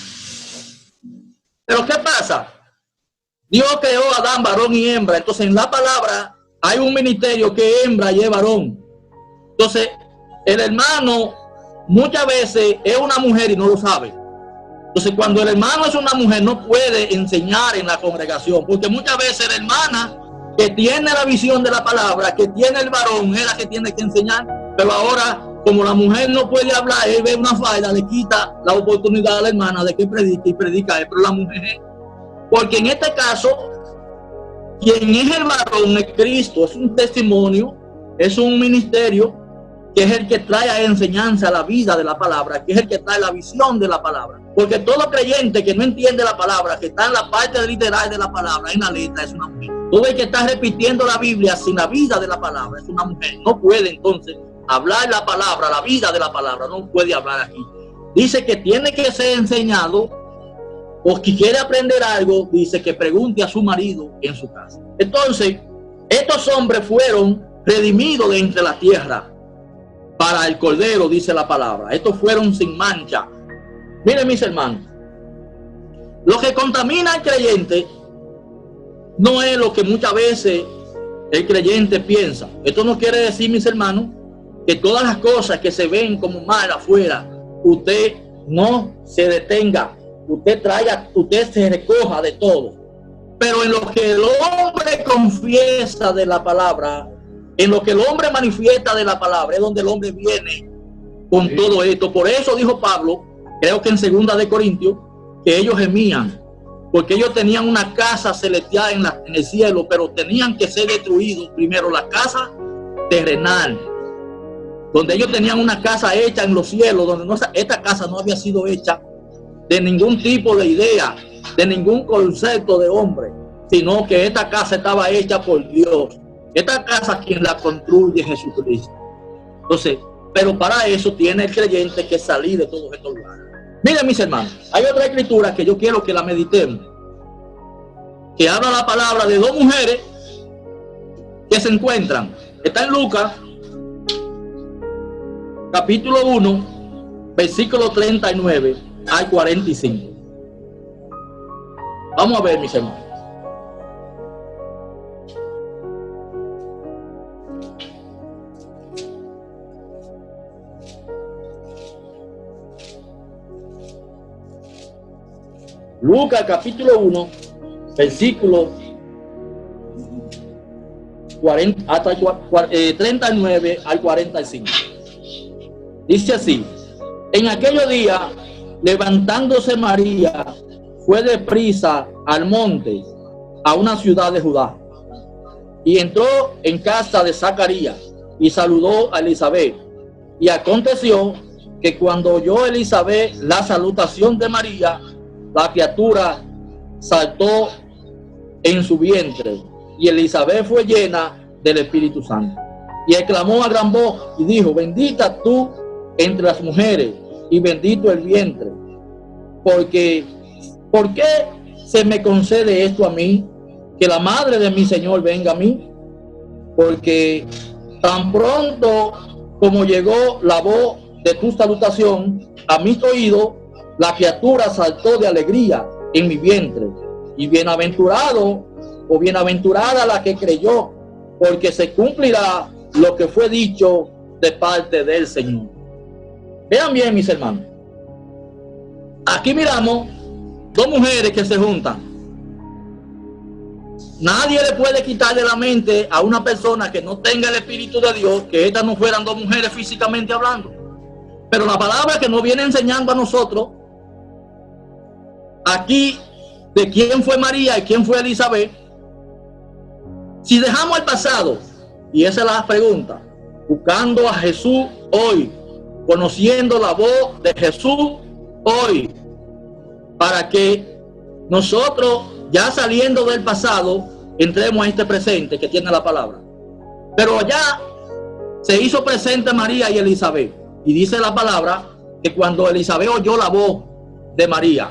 Pero ¿qué pasa? Dios creó a Adán, varón y hembra. Entonces en la palabra hay un ministerio que es hembra y es varón. Entonces el hermano muchas veces es una mujer y no lo sabe. Entonces cuando el hermano es una mujer no puede enseñar en la congregación, porque muchas veces la hermana que tiene la visión de la palabra, que tiene el varón, es la que tiene que enseñar. Pero ahora, como la mujer no puede hablar, él ve una falda, le quita la oportunidad a la hermana de que predique y predica él, pero la mujer, porque en este caso quien es el varón es Cristo, es un testimonio, es un ministerio que es el que trae a enseñanza la vida de la palabra, que es el que trae la visión de la palabra. Porque todo creyente que no entiende la palabra, que está en la parte literal de la palabra, en la letra, es una mujer. Todo el que está repitiendo la Biblia sin la vida de la palabra es una mujer. No puede entonces hablar la palabra, la vida de la palabra, no puede hablar aquí. Dice que tiene que ser enseñado, o que quiere aprender algo, dice que pregunte a su marido en su casa. Entonces, estos hombres fueron redimidos de entre la tierra para el Cordero, dice la palabra. Estos fueron sin mancha. Miren, mis hermanos, lo que contamina al creyente no es lo que muchas veces el creyente piensa. Esto no quiere decir, mis hermanos, que todas las cosas que se ven como mal afuera, usted no se detenga, usted se recoja de todo. Pero en lo que el hombre confiesa de la palabra, en lo que el hombre manifiesta de la palabra, es donde el hombre viene con todo esto. Por eso dijo Pablo, creo que en 2 de Corintios, que ellos gemían, porque ellos tenían una casa celestial en el cielo, pero tenían que ser destruidos primero la casa terrenal, donde ellos tenían una casa hecha en los cielos, donde esta casa no había sido hecha de ningún tipo de idea, de ningún concepto de hombre, sino que esta casa estaba hecha por Dios. Esta casa quien la construye Jesucristo. Entonces, pero para eso tiene el creyente que salir de todos estos lugares. Miren, mis hermanos, hay otra escritura que yo quiero que la meditemos, que habla la palabra de dos mujeres que se encuentran. Está en Lucas, capítulo 1, versículo 39 al 45. Vamos a ver, mis hermanos. Lucas capítulo 1, versículo 39 al 45. Dice así: en aquellos días, levantándose María, fue deprisa al monte, a una ciudad de Judá, y entró en casa de Zacarías, y saludó a Elizabeth. Y aconteció que cuando oyó Elizabeth la salutación de María, la criatura saltó en su vientre, y Elizabeth fue llena del Espíritu Santo. Y exclamó a gran voz y dijo: bendita tú entre las mujeres, y bendito el vientre. ¿Por qué se me concede esto a mí, que la madre de mi Señor venga a mí? Porque tan pronto como llegó la voz de tu salutación a mis oídos, la criatura saltó de alegría en mi vientre. Y bienaventurado o bienaventurada la que creyó, porque se cumplirá lo que fue dicho de parte del Señor. Vean bien, mis hermanos. Aquí miramos dos mujeres que se juntan. Nadie le puede quitar de la mente a una persona que no tenga el Espíritu de Dios que estas no fueran dos mujeres físicamente hablando. Pero la palabra que nos viene enseñando a nosotros aquí de quién fue María y quién fue Elizabeth. Si dejamos el pasado, y esa es la pregunta, buscando a Jesús hoy, conociendo la voz de Jesús hoy, para que nosotros, ya saliendo del pasado, entremos a este presente que tiene la palabra. Pero allá se hizo presente María y Elizabeth, y dice la palabra que cuando Elizabeth oyó la voz de María,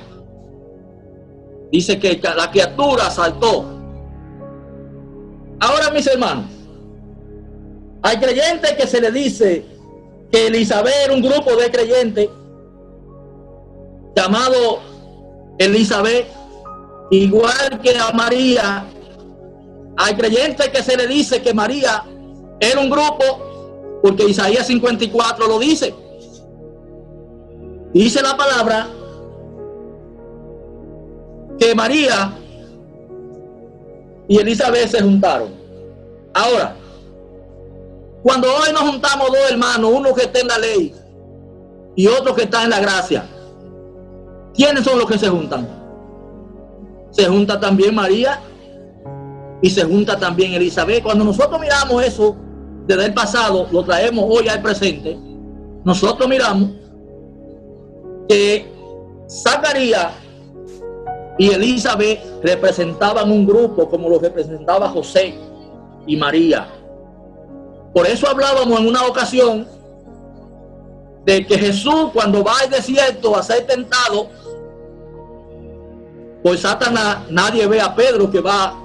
dice que la criatura saltó. Ahora, mis hermanos, hay creyentes que se le dice que Elizabeth era un grupo de creyentes llamado Elizabeth, igual que a María. Hay creyentes que se le dice que María era un grupo, porque Isaías 54 lo dice. Dice la palabra que María y Elizabeth se juntaron. Ahora, cuando hoy nos juntamos dos hermanos, uno que está en la ley y otro que está en la gracia, ¿quiénes son los que se juntan? Se junta también María y se junta también Elizabeth. Cuando nosotros miramos eso desde el pasado, lo traemos hoy al presente, nosotros miramos que Zacarías y Elizabeth representaban un grupo como lo representaba José y María. Por eso hablábamos en una ocasión de que Jesús, cuando va al desierto a ser tentado por Satanás, nadie ve a Pedro que va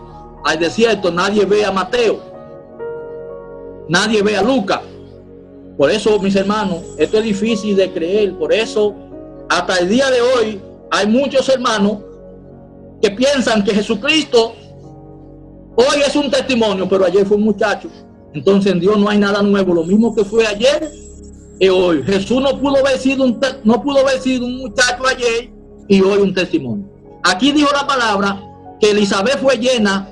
al desierto, nadie ve a Mateo, nadie ve a Lucas. Por eso, mis hermanos, esto es difícil de creer. Por eso, hasta el día de hoy, hay muchos hermanos que piensan que Jesucristo hoy es un testimonio, pero ayer fue un muchacho. Entonces en Dios no hay nada nuevo, lo mismo que fue ayer y hoy. Jesús no pudo haber sido un muchacho ayer y hoy un testimonio. Aquí dijo la palabra que Elizabeth fue llena,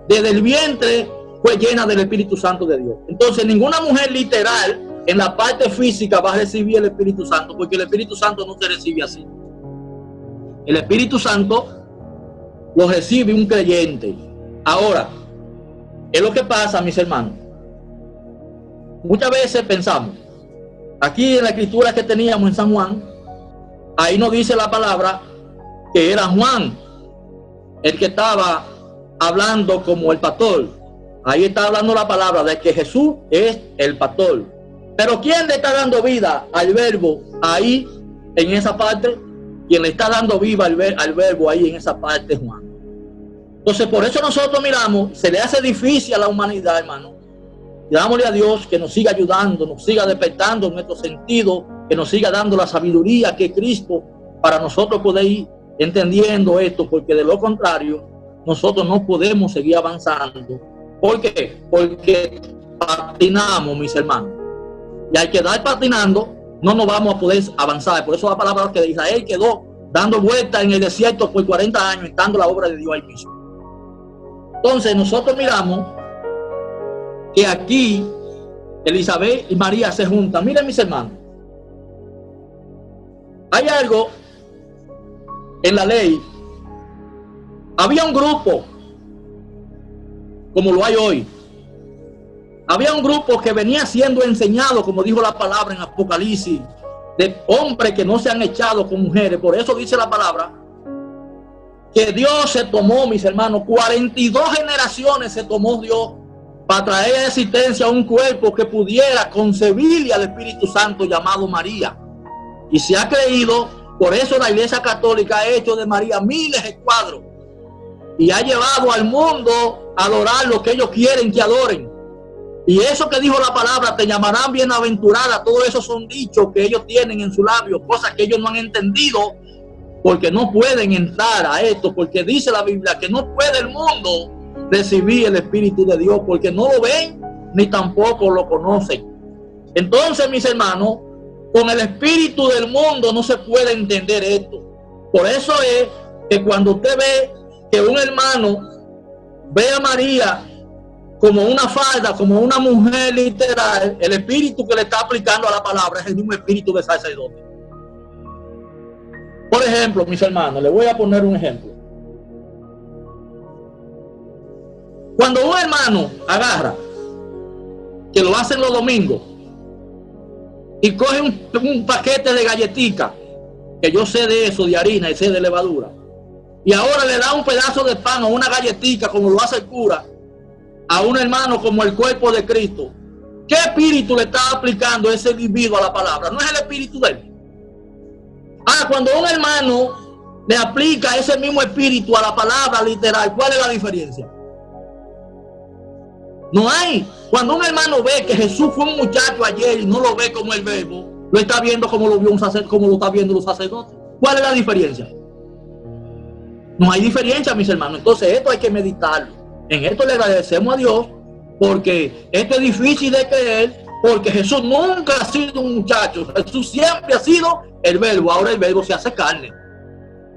desde el vientre fue llena del Espíritu Santo de Dios. Entonces ninguna mujer literal en la parte física va a recibir el Espíritu Santo, porque el Espíritu Santo no se recibe así. El Espíritu Santo lo recibe un creyente. Ahora, es lo que pasa, mis hermanos. Muchas veces pensamos, aquí en la escritura que teníamos en San Juan, ahí nos dice la palabra que era Juan el que estaba hablando como el pastor. Ahí está hablando la palabra de que Jesús es el pastor. Pero ¿quién le está dando vida al verbo ahí en esa parte? Quien le está dando vida al verbo ahí en esa parte, Juan. Entonces, por eso nosotros miramos, se le hace difícil a la humanidad, hermano. Dámosle a Dios que nos siga ayudando, nos siga despertando en nuestro sentido, que nos siga dando la sabiduría que es Cristo, para nosotros poder ir entendiendo esto, porque de lo contrario, nosotros no podemos seguir avanzando. ¿Por qué? Porque patinamos, mis hermanos. Y al quedar patinando, no nos vamos a poder avanzar. Por eso la palabra que de Israel quedó dando vueltas en el desierto por 40 años, estando la obra de Dios ahí mismo. Entonces nosotros miramos que aquí Elizabeth y María se juntan. Miren, mis hermanos, hay algo en la ley. Había un grupo, como lo hay hoy. Había un grupo que venía siendo enseñado, como dijo la palabra en Apocalipsis, de hombres que no se han echado con mujeres. Por eso dice la palabra que Dios se tomó, mis hermanos, 42 generaciones se tomó Dios para traer a existencia un cuerpo que pudiera concebirle al Espíritu Santo llamado María. Y se ha creído, por eso la Iglesia Católica ha hecho de María miles de cuadros y ha llevado al mundo a adorar lo que ellos quieren que adoren. Y eso que dijo la palabra, te llamarán bienaventurada, todo eso son dichos que ellos tienen en su labio, cosas que ellos no han entendido, porque no pueden entrar a esto, porque dice la Biblia que no puede el mundo recibir el Espíritu de Dios, porque no lo ven ni tampoco lo conocen. Entonces, mis hermanos, con el espíritu del mundo no se puede entender esto. Por eso es que cuando usted ve que un hermano ve a María como una falda, como una mujer literal, el espíritu que le está aplicando a la palabra es el mismo espíritu de sacerdote. Por ejemplo, mis hermanos, les voy a poner un ejemplo. Cuando un hermano agarra, que lo hacen los domingos, y coge un paquete de galletitas, que yo sé de eso, de harina y sé de levadura, y ahora le da un pedazo de pan o una galletita, como lo hace el cura, a un hermano como el cuerpo de Cristo, ¿qué espíritu le está aplicando ese individuo a la palabra? No es el espíritu de él. Cuando un hermano le aplica ese mismo espíritu a la palabra literal, ¿cuál es la diferencia? No hay. Cuando un hermano ve que Jesús fue un muchacho ayer y no lo ve como el verbo, lo está viendo como lo vio un sacerdote, como lo está viendo los sacerdotes. ¿Cuál es la diferencia? No hay diferencia, mis hermanos. Entonces esto hay que meditarlo. En esto le agradecemos a Dios, porque esto es difícil de creer, porque Jesús nunca ha sido un muchacho. Jesús siempre ha sido el verbo. Ahora el verbo se hace carne.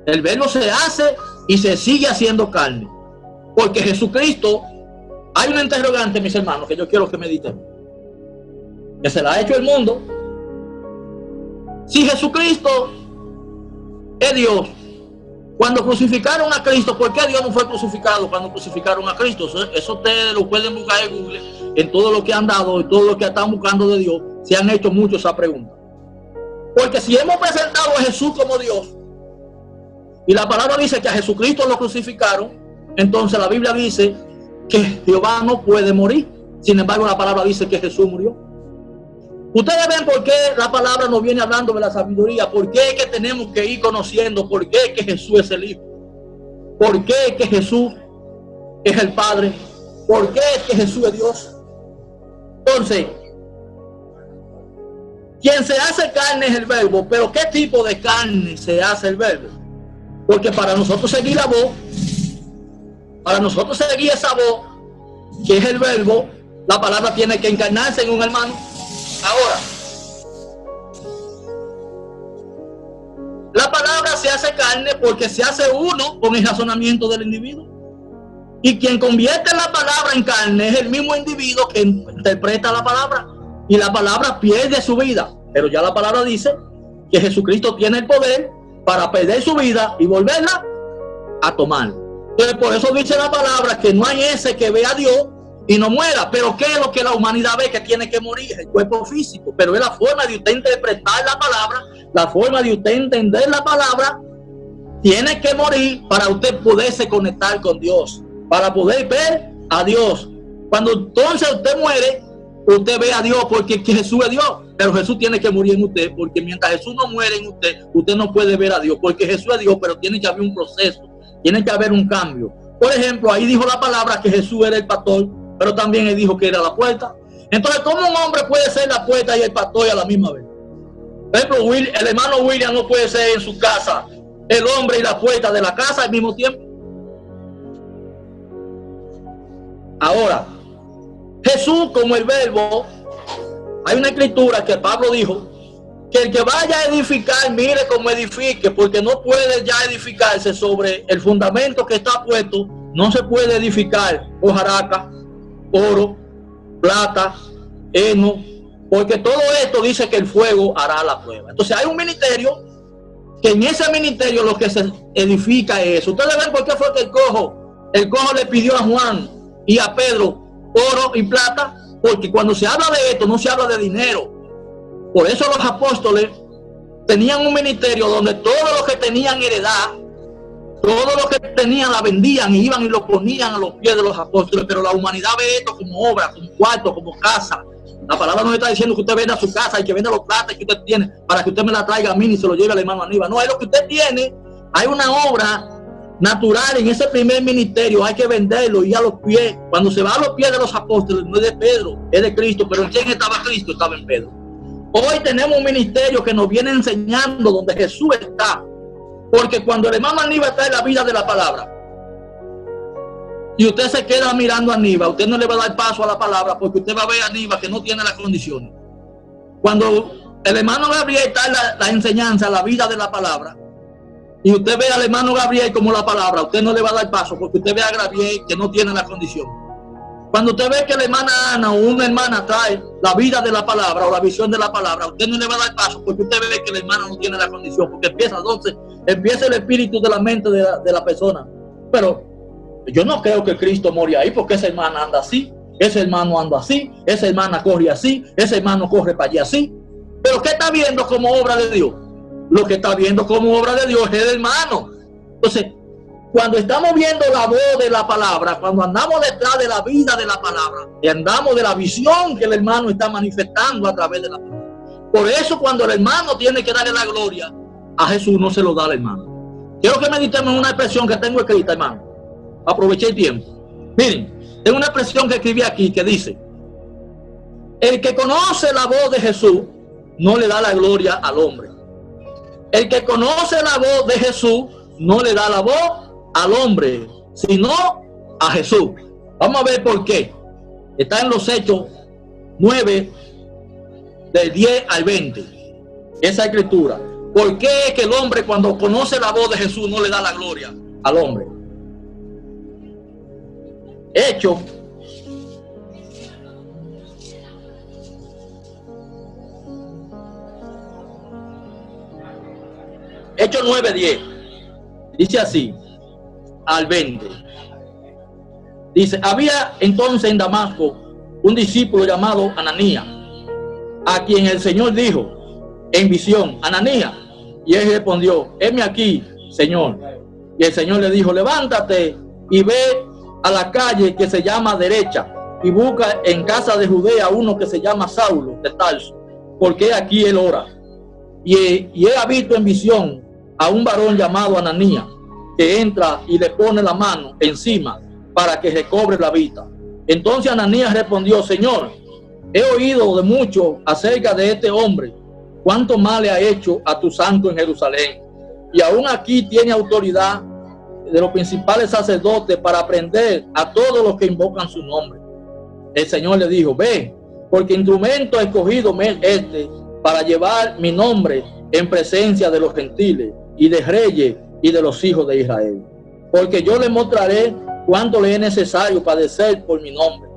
El verbo se hace y se sigue haciendo carne. Porque Jesucristo, hay una interrogante, mis hermanos, que yo quiero que mediten, que se la ha hecho el mundo. Si Jesucristo es Dios, cuando crucificaron a Cristo, ¿por qué Dios no fue crucificado cuando crucificaron a Cristo? Eso ustedes lo pueden buscar en Google, en todo lo que han dado y todo lo que están buscando de Dios, se han hecho mucho esa pregunta. Porque si hemos presentado a Jesús como Dios, y la palabra dice que a Jesucristo lo crucificaron, entonces la Biblia dice que Jehová no puede morir. Sin embargo, la palabra dice que Jesús murió. Ustedes ven por qué la palabra nos viene hablando de la sabiduría, por qué es que tenemos que ir conociendo, por qué es que Jesús es el Hijo, por qué es que Jesús es el Padre, por qué es que Jesús es Dios. Entonces, quien se hace carne es el verbo, pero ¿qué tipo de carne se hace el verbo? Porque para nosotros seguir la voz, para nosotros seguir esa voz, que es el verbo, la palabra tiene que encarnarse en un hermano. Ahora, la palabra se hace carne porque se hace uno con el razonamiento del individuo. Y quien convierte la palabra en carne es el mismo individuo que interpreta la palabra. y la palabra pierde su vida. Pero ya la palabra dice que Jesucristo tiene el poder para perder su vida y volverla a tomar. Entonces, por eso dice la palabra que no hay ese que ve a Dios y no muera. Pero ¿qué es lo que la humanidad ve que tiene que morir? El cuerpo físico. Pero es la forma de usted interpretar la palabra, la forma de usted entender la palabra. Tiene que morir para usted poderse conectar con Dios, para poder ver a Dios. Cuando entonces usted muere, usted ve a Dios porque Jesús es Dios. Pero Jesús tiene que morir en usted, porque mientras Jesús no muere en usted, usted no puede ver a Dios, porque Jesús es Dios, pero tiene que haber un proceso, tiene que haber un cambio. Por ejemplo, ahí dijo la palabra que Jesús era el pastor, pero también él dijo que era la puerta. Entonces, ¿cómo un hombre puede ser la puerta y el pastor a la misma vez? Por ejemplo, el hermano William no puede ser en su casa el hombre y la puerta de la casa al mismo tiempo. Ahora, Jesús como el verbo, hay una escritura que Pablo dijo que el que vaya a edificar, mire cómo edifique, porque no puede ya edificarse sobre el fundamento que está puesto. No se puede edificar hojarasca, oro, plata, heno, porque todo esto dice que el fuego hará la prueba. Entonces hay un ministerio que en ese ministerio lo que se edifica es eso. Ustedes ven por qué fue que el cojo le pidió a Juan y a Pedro oro y plata, porque cuando se habla de esto no se habla de dinero. Por eso los apóstoles tenían un ministerio donde todos los que tenían heredad, todos los que tenían la vendían y iban y lo ponían a los pies de los apóstoles. Pero la humanidad ve esto como obra, como cuarto, como casa. La palabra no está diciendo que usted venda su casa y que venda los platos que usted tiene para que usted me la traiga a mí y se lo lleve al hermano Aníbal. No, es lo que usted tiene. Hay una obra natural en ese primer ministerio, hay que venderlo y a los pies. Cuando se va a los pies de los apóstoles, no es de Pedro, es de Cristo. Pero ¿en quién estaba Cristo? Estaba en Pedro. Hoy tenemos un ministerio que nos viene enseñando donde Jesús está, porque cuando el hermano Aníbal está en la vida de la palabra y usted se queda mirando a Aníbal, usted no le va a dar paso a la palabra, porque usted va a ver a Aníbal que no tiene las condiciones. Cuando el hermano Gabriel está en la enseñanza, la vida de la palabra, y usted ve al hermano Gabriel como la palabra, usted no le va a dar paso, porque usted ve a Gabriel que no tiene la condición. Cuando usted ve que la hermana Ana o una hermana trae la vida de la palabra o la visión de la palabra, usted no le va a dar paso, porque usted ve que la hermana no tiene la condición, porque empieza el espíritu de la mente de la persona. Pero yo no creo que Cristo moría ahí, porque esa hermana anda así, ese hermano anda así, esa hermana corre así, ese hermano corre para allá así. Pero ¿qué está viendo como obra de Dios? Lo que está viendo como obra de Dios es el hermano. Entonces, cuando estamos viendo la voz de la palabra, cuando andamos detrás de la vida de la palabra, y andamos de la visión que el hermano está manifestando a través de la palabra. Por eso cuando el hermano tiene que darle la gloria a Jesús, no se lo da al hermano. Quiero que meditemos en una expresión que tengo escrita, hermano. Aproveché el tiempo. Miren, tengo una expresión que escribí aquí que dice: el que conoce la voz de Jesús no le da la gloria al hombre. El que conoce la voz de Jesús no le da la voz al hombre, sino a Jesús. Vamos a ver por qué. Está en los Hechos 9, del 10 al 20. Esa escritura. ¿Por qué es que el hombre, cuando conoce la voz de Jesús, no le da la gloria al hombre? Hechos Hechos 9:10 dice así al 20. Dice: había entonces en Damasco un discípulo llamado Ananías, a quien el Señor dijo en visión: Ananías. Y él respondió: heme aquí, Señor. Y el Señor le dijo: levántate y ve a la calle que se llama Derecha y busca en casa de Judea uno que se llama Saulo de Tarso, porque aquí él ora. Y él ha visto en visión a un varón llamado Ananías, que entra y le pone la mano encima para que recobre la vista. Entonces Ananías respondió: Señor, he oído de mucho acerca de este hombre, cuánto mal le ha hecho a tu santo en Jerusalén, y aún aquí tiene autoridad de los principales sacerdotes para prender a todos los que invocan su nombre. El Señor le dijo: ve, porque instrumento escogido me es para llevar mi nombre en presencia de los gentiles y de reyes y de los hijos de Israel, porque yo le mostraré cuánto le es necesario padecer por mi nombre.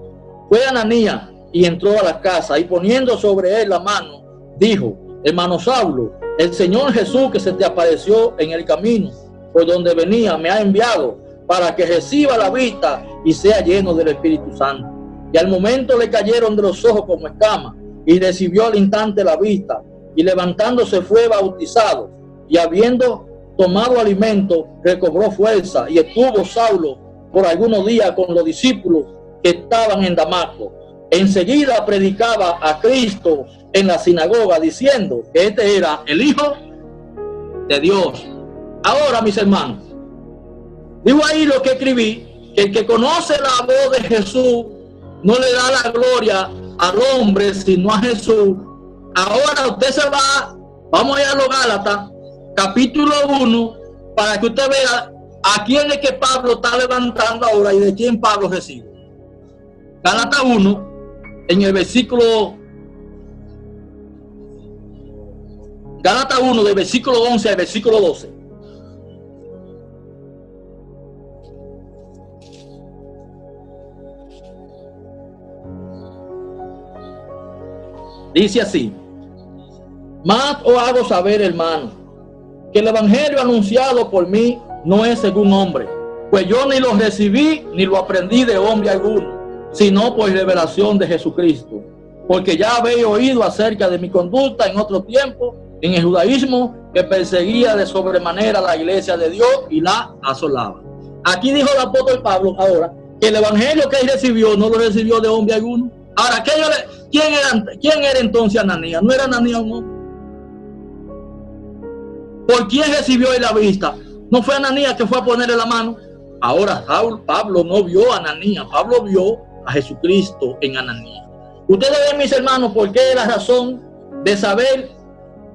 Fue Ananías y entró a la casa, y poniendo sobre él la mano, dijo: hermano Saulo, el Señor Jesús, que se te apareció en el camino por donde venía, me ha enviado para que reciba la vista y sea lleno del Espíritu Santo. Y al momento le cayeron de los ojos como escamas, y recibió al instante la vista, y levantándose fue bautizado, y habiendo tomado alimento, recobró fuerza, y estuvo Saulo por algunos días con los discípulos que estaban en Damasco. Enseguida predicaba a Cristo en la sinagoga, diciendo que este era el Hijo de Dios. Ahora, mis hermanos, digo ahí lo que escribí, que el que conoce la voz de Jesús no le da la gloria al hombre, sino a Jesús. Ahora usted se va, vamos a ir a los Gálatas, capítulo 1, para que usted vea a quién es que Pablo está levantando ahora y de quién Pablo recibe. Gálatas 1, en el versículo, Gálatas 1, del versículo 11 al versículo 12. Dice así: más os hago saber, hermano, que el evangelio anunciado por mí no es según hombre, pues yo ni lo recibí ni lo aprendí de hombre alguno, sino por revelación de Jesucristo. Porque ya habéis oído acerca de mi conducta en otro tiempo en el judaísmo, que perseguía de sobremanera la iglesia de Dios y la asolaba. Aquí dijo el apóstol Pablo ahora que el evangelio que él recibió no lo recibió de hombre alguno. Ahora, ¿quién era entonces Ananías? ¿No era Ananías un hombre? ¿Por quién recibió él la vista? ¿No fue Ananías que fue a ponerle la mano? Ahora, Pablo no vio a Ananías, Pablo vio a Jesucristo en Ananías. Ustedes ven, mis hermanos, por qué es la razón de saber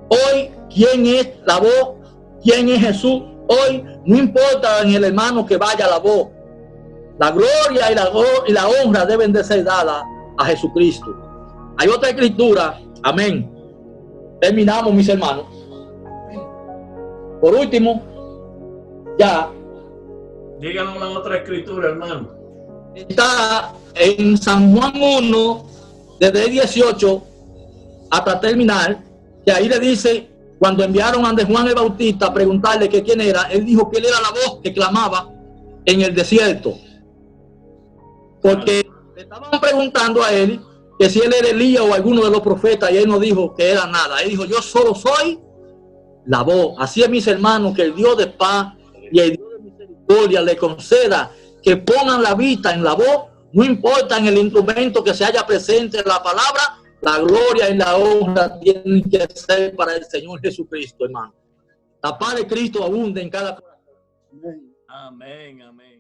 hoy quién es la voz, quién es Jesús. Hoy no importa en el hermano que vaya la voz, la gloria y la honra deben de ser dadas a Jesucristo. Hay otra escritura, amén. Terminamos, mis hermanos. Por último, ya. Díganos la otra escritura, hermano. Está en San Juan 1, desde el 18 hasta terminar, que ahí le dice, cuando enviaron a Juan el Bautista a preguntarle que quién era, él dijo que él era la voz que clamaba en el desierto. Porque le estaban preguntando a él que si él era Elías o alguno de los profetas, y él no dijo que era nada. Él dijo: yo solo soy la voz. Así es, mis hermanos, que el Dios de paz y el Dios de misericordia le conceda que pongan la vista en la voz, no importa en el instrumento que se haya presente en la palabra. La gloria y la honra tienen que ser para el Señor Jesucristo, hermano. La paz de Cristo abunde en cada corazón. Amén, amén.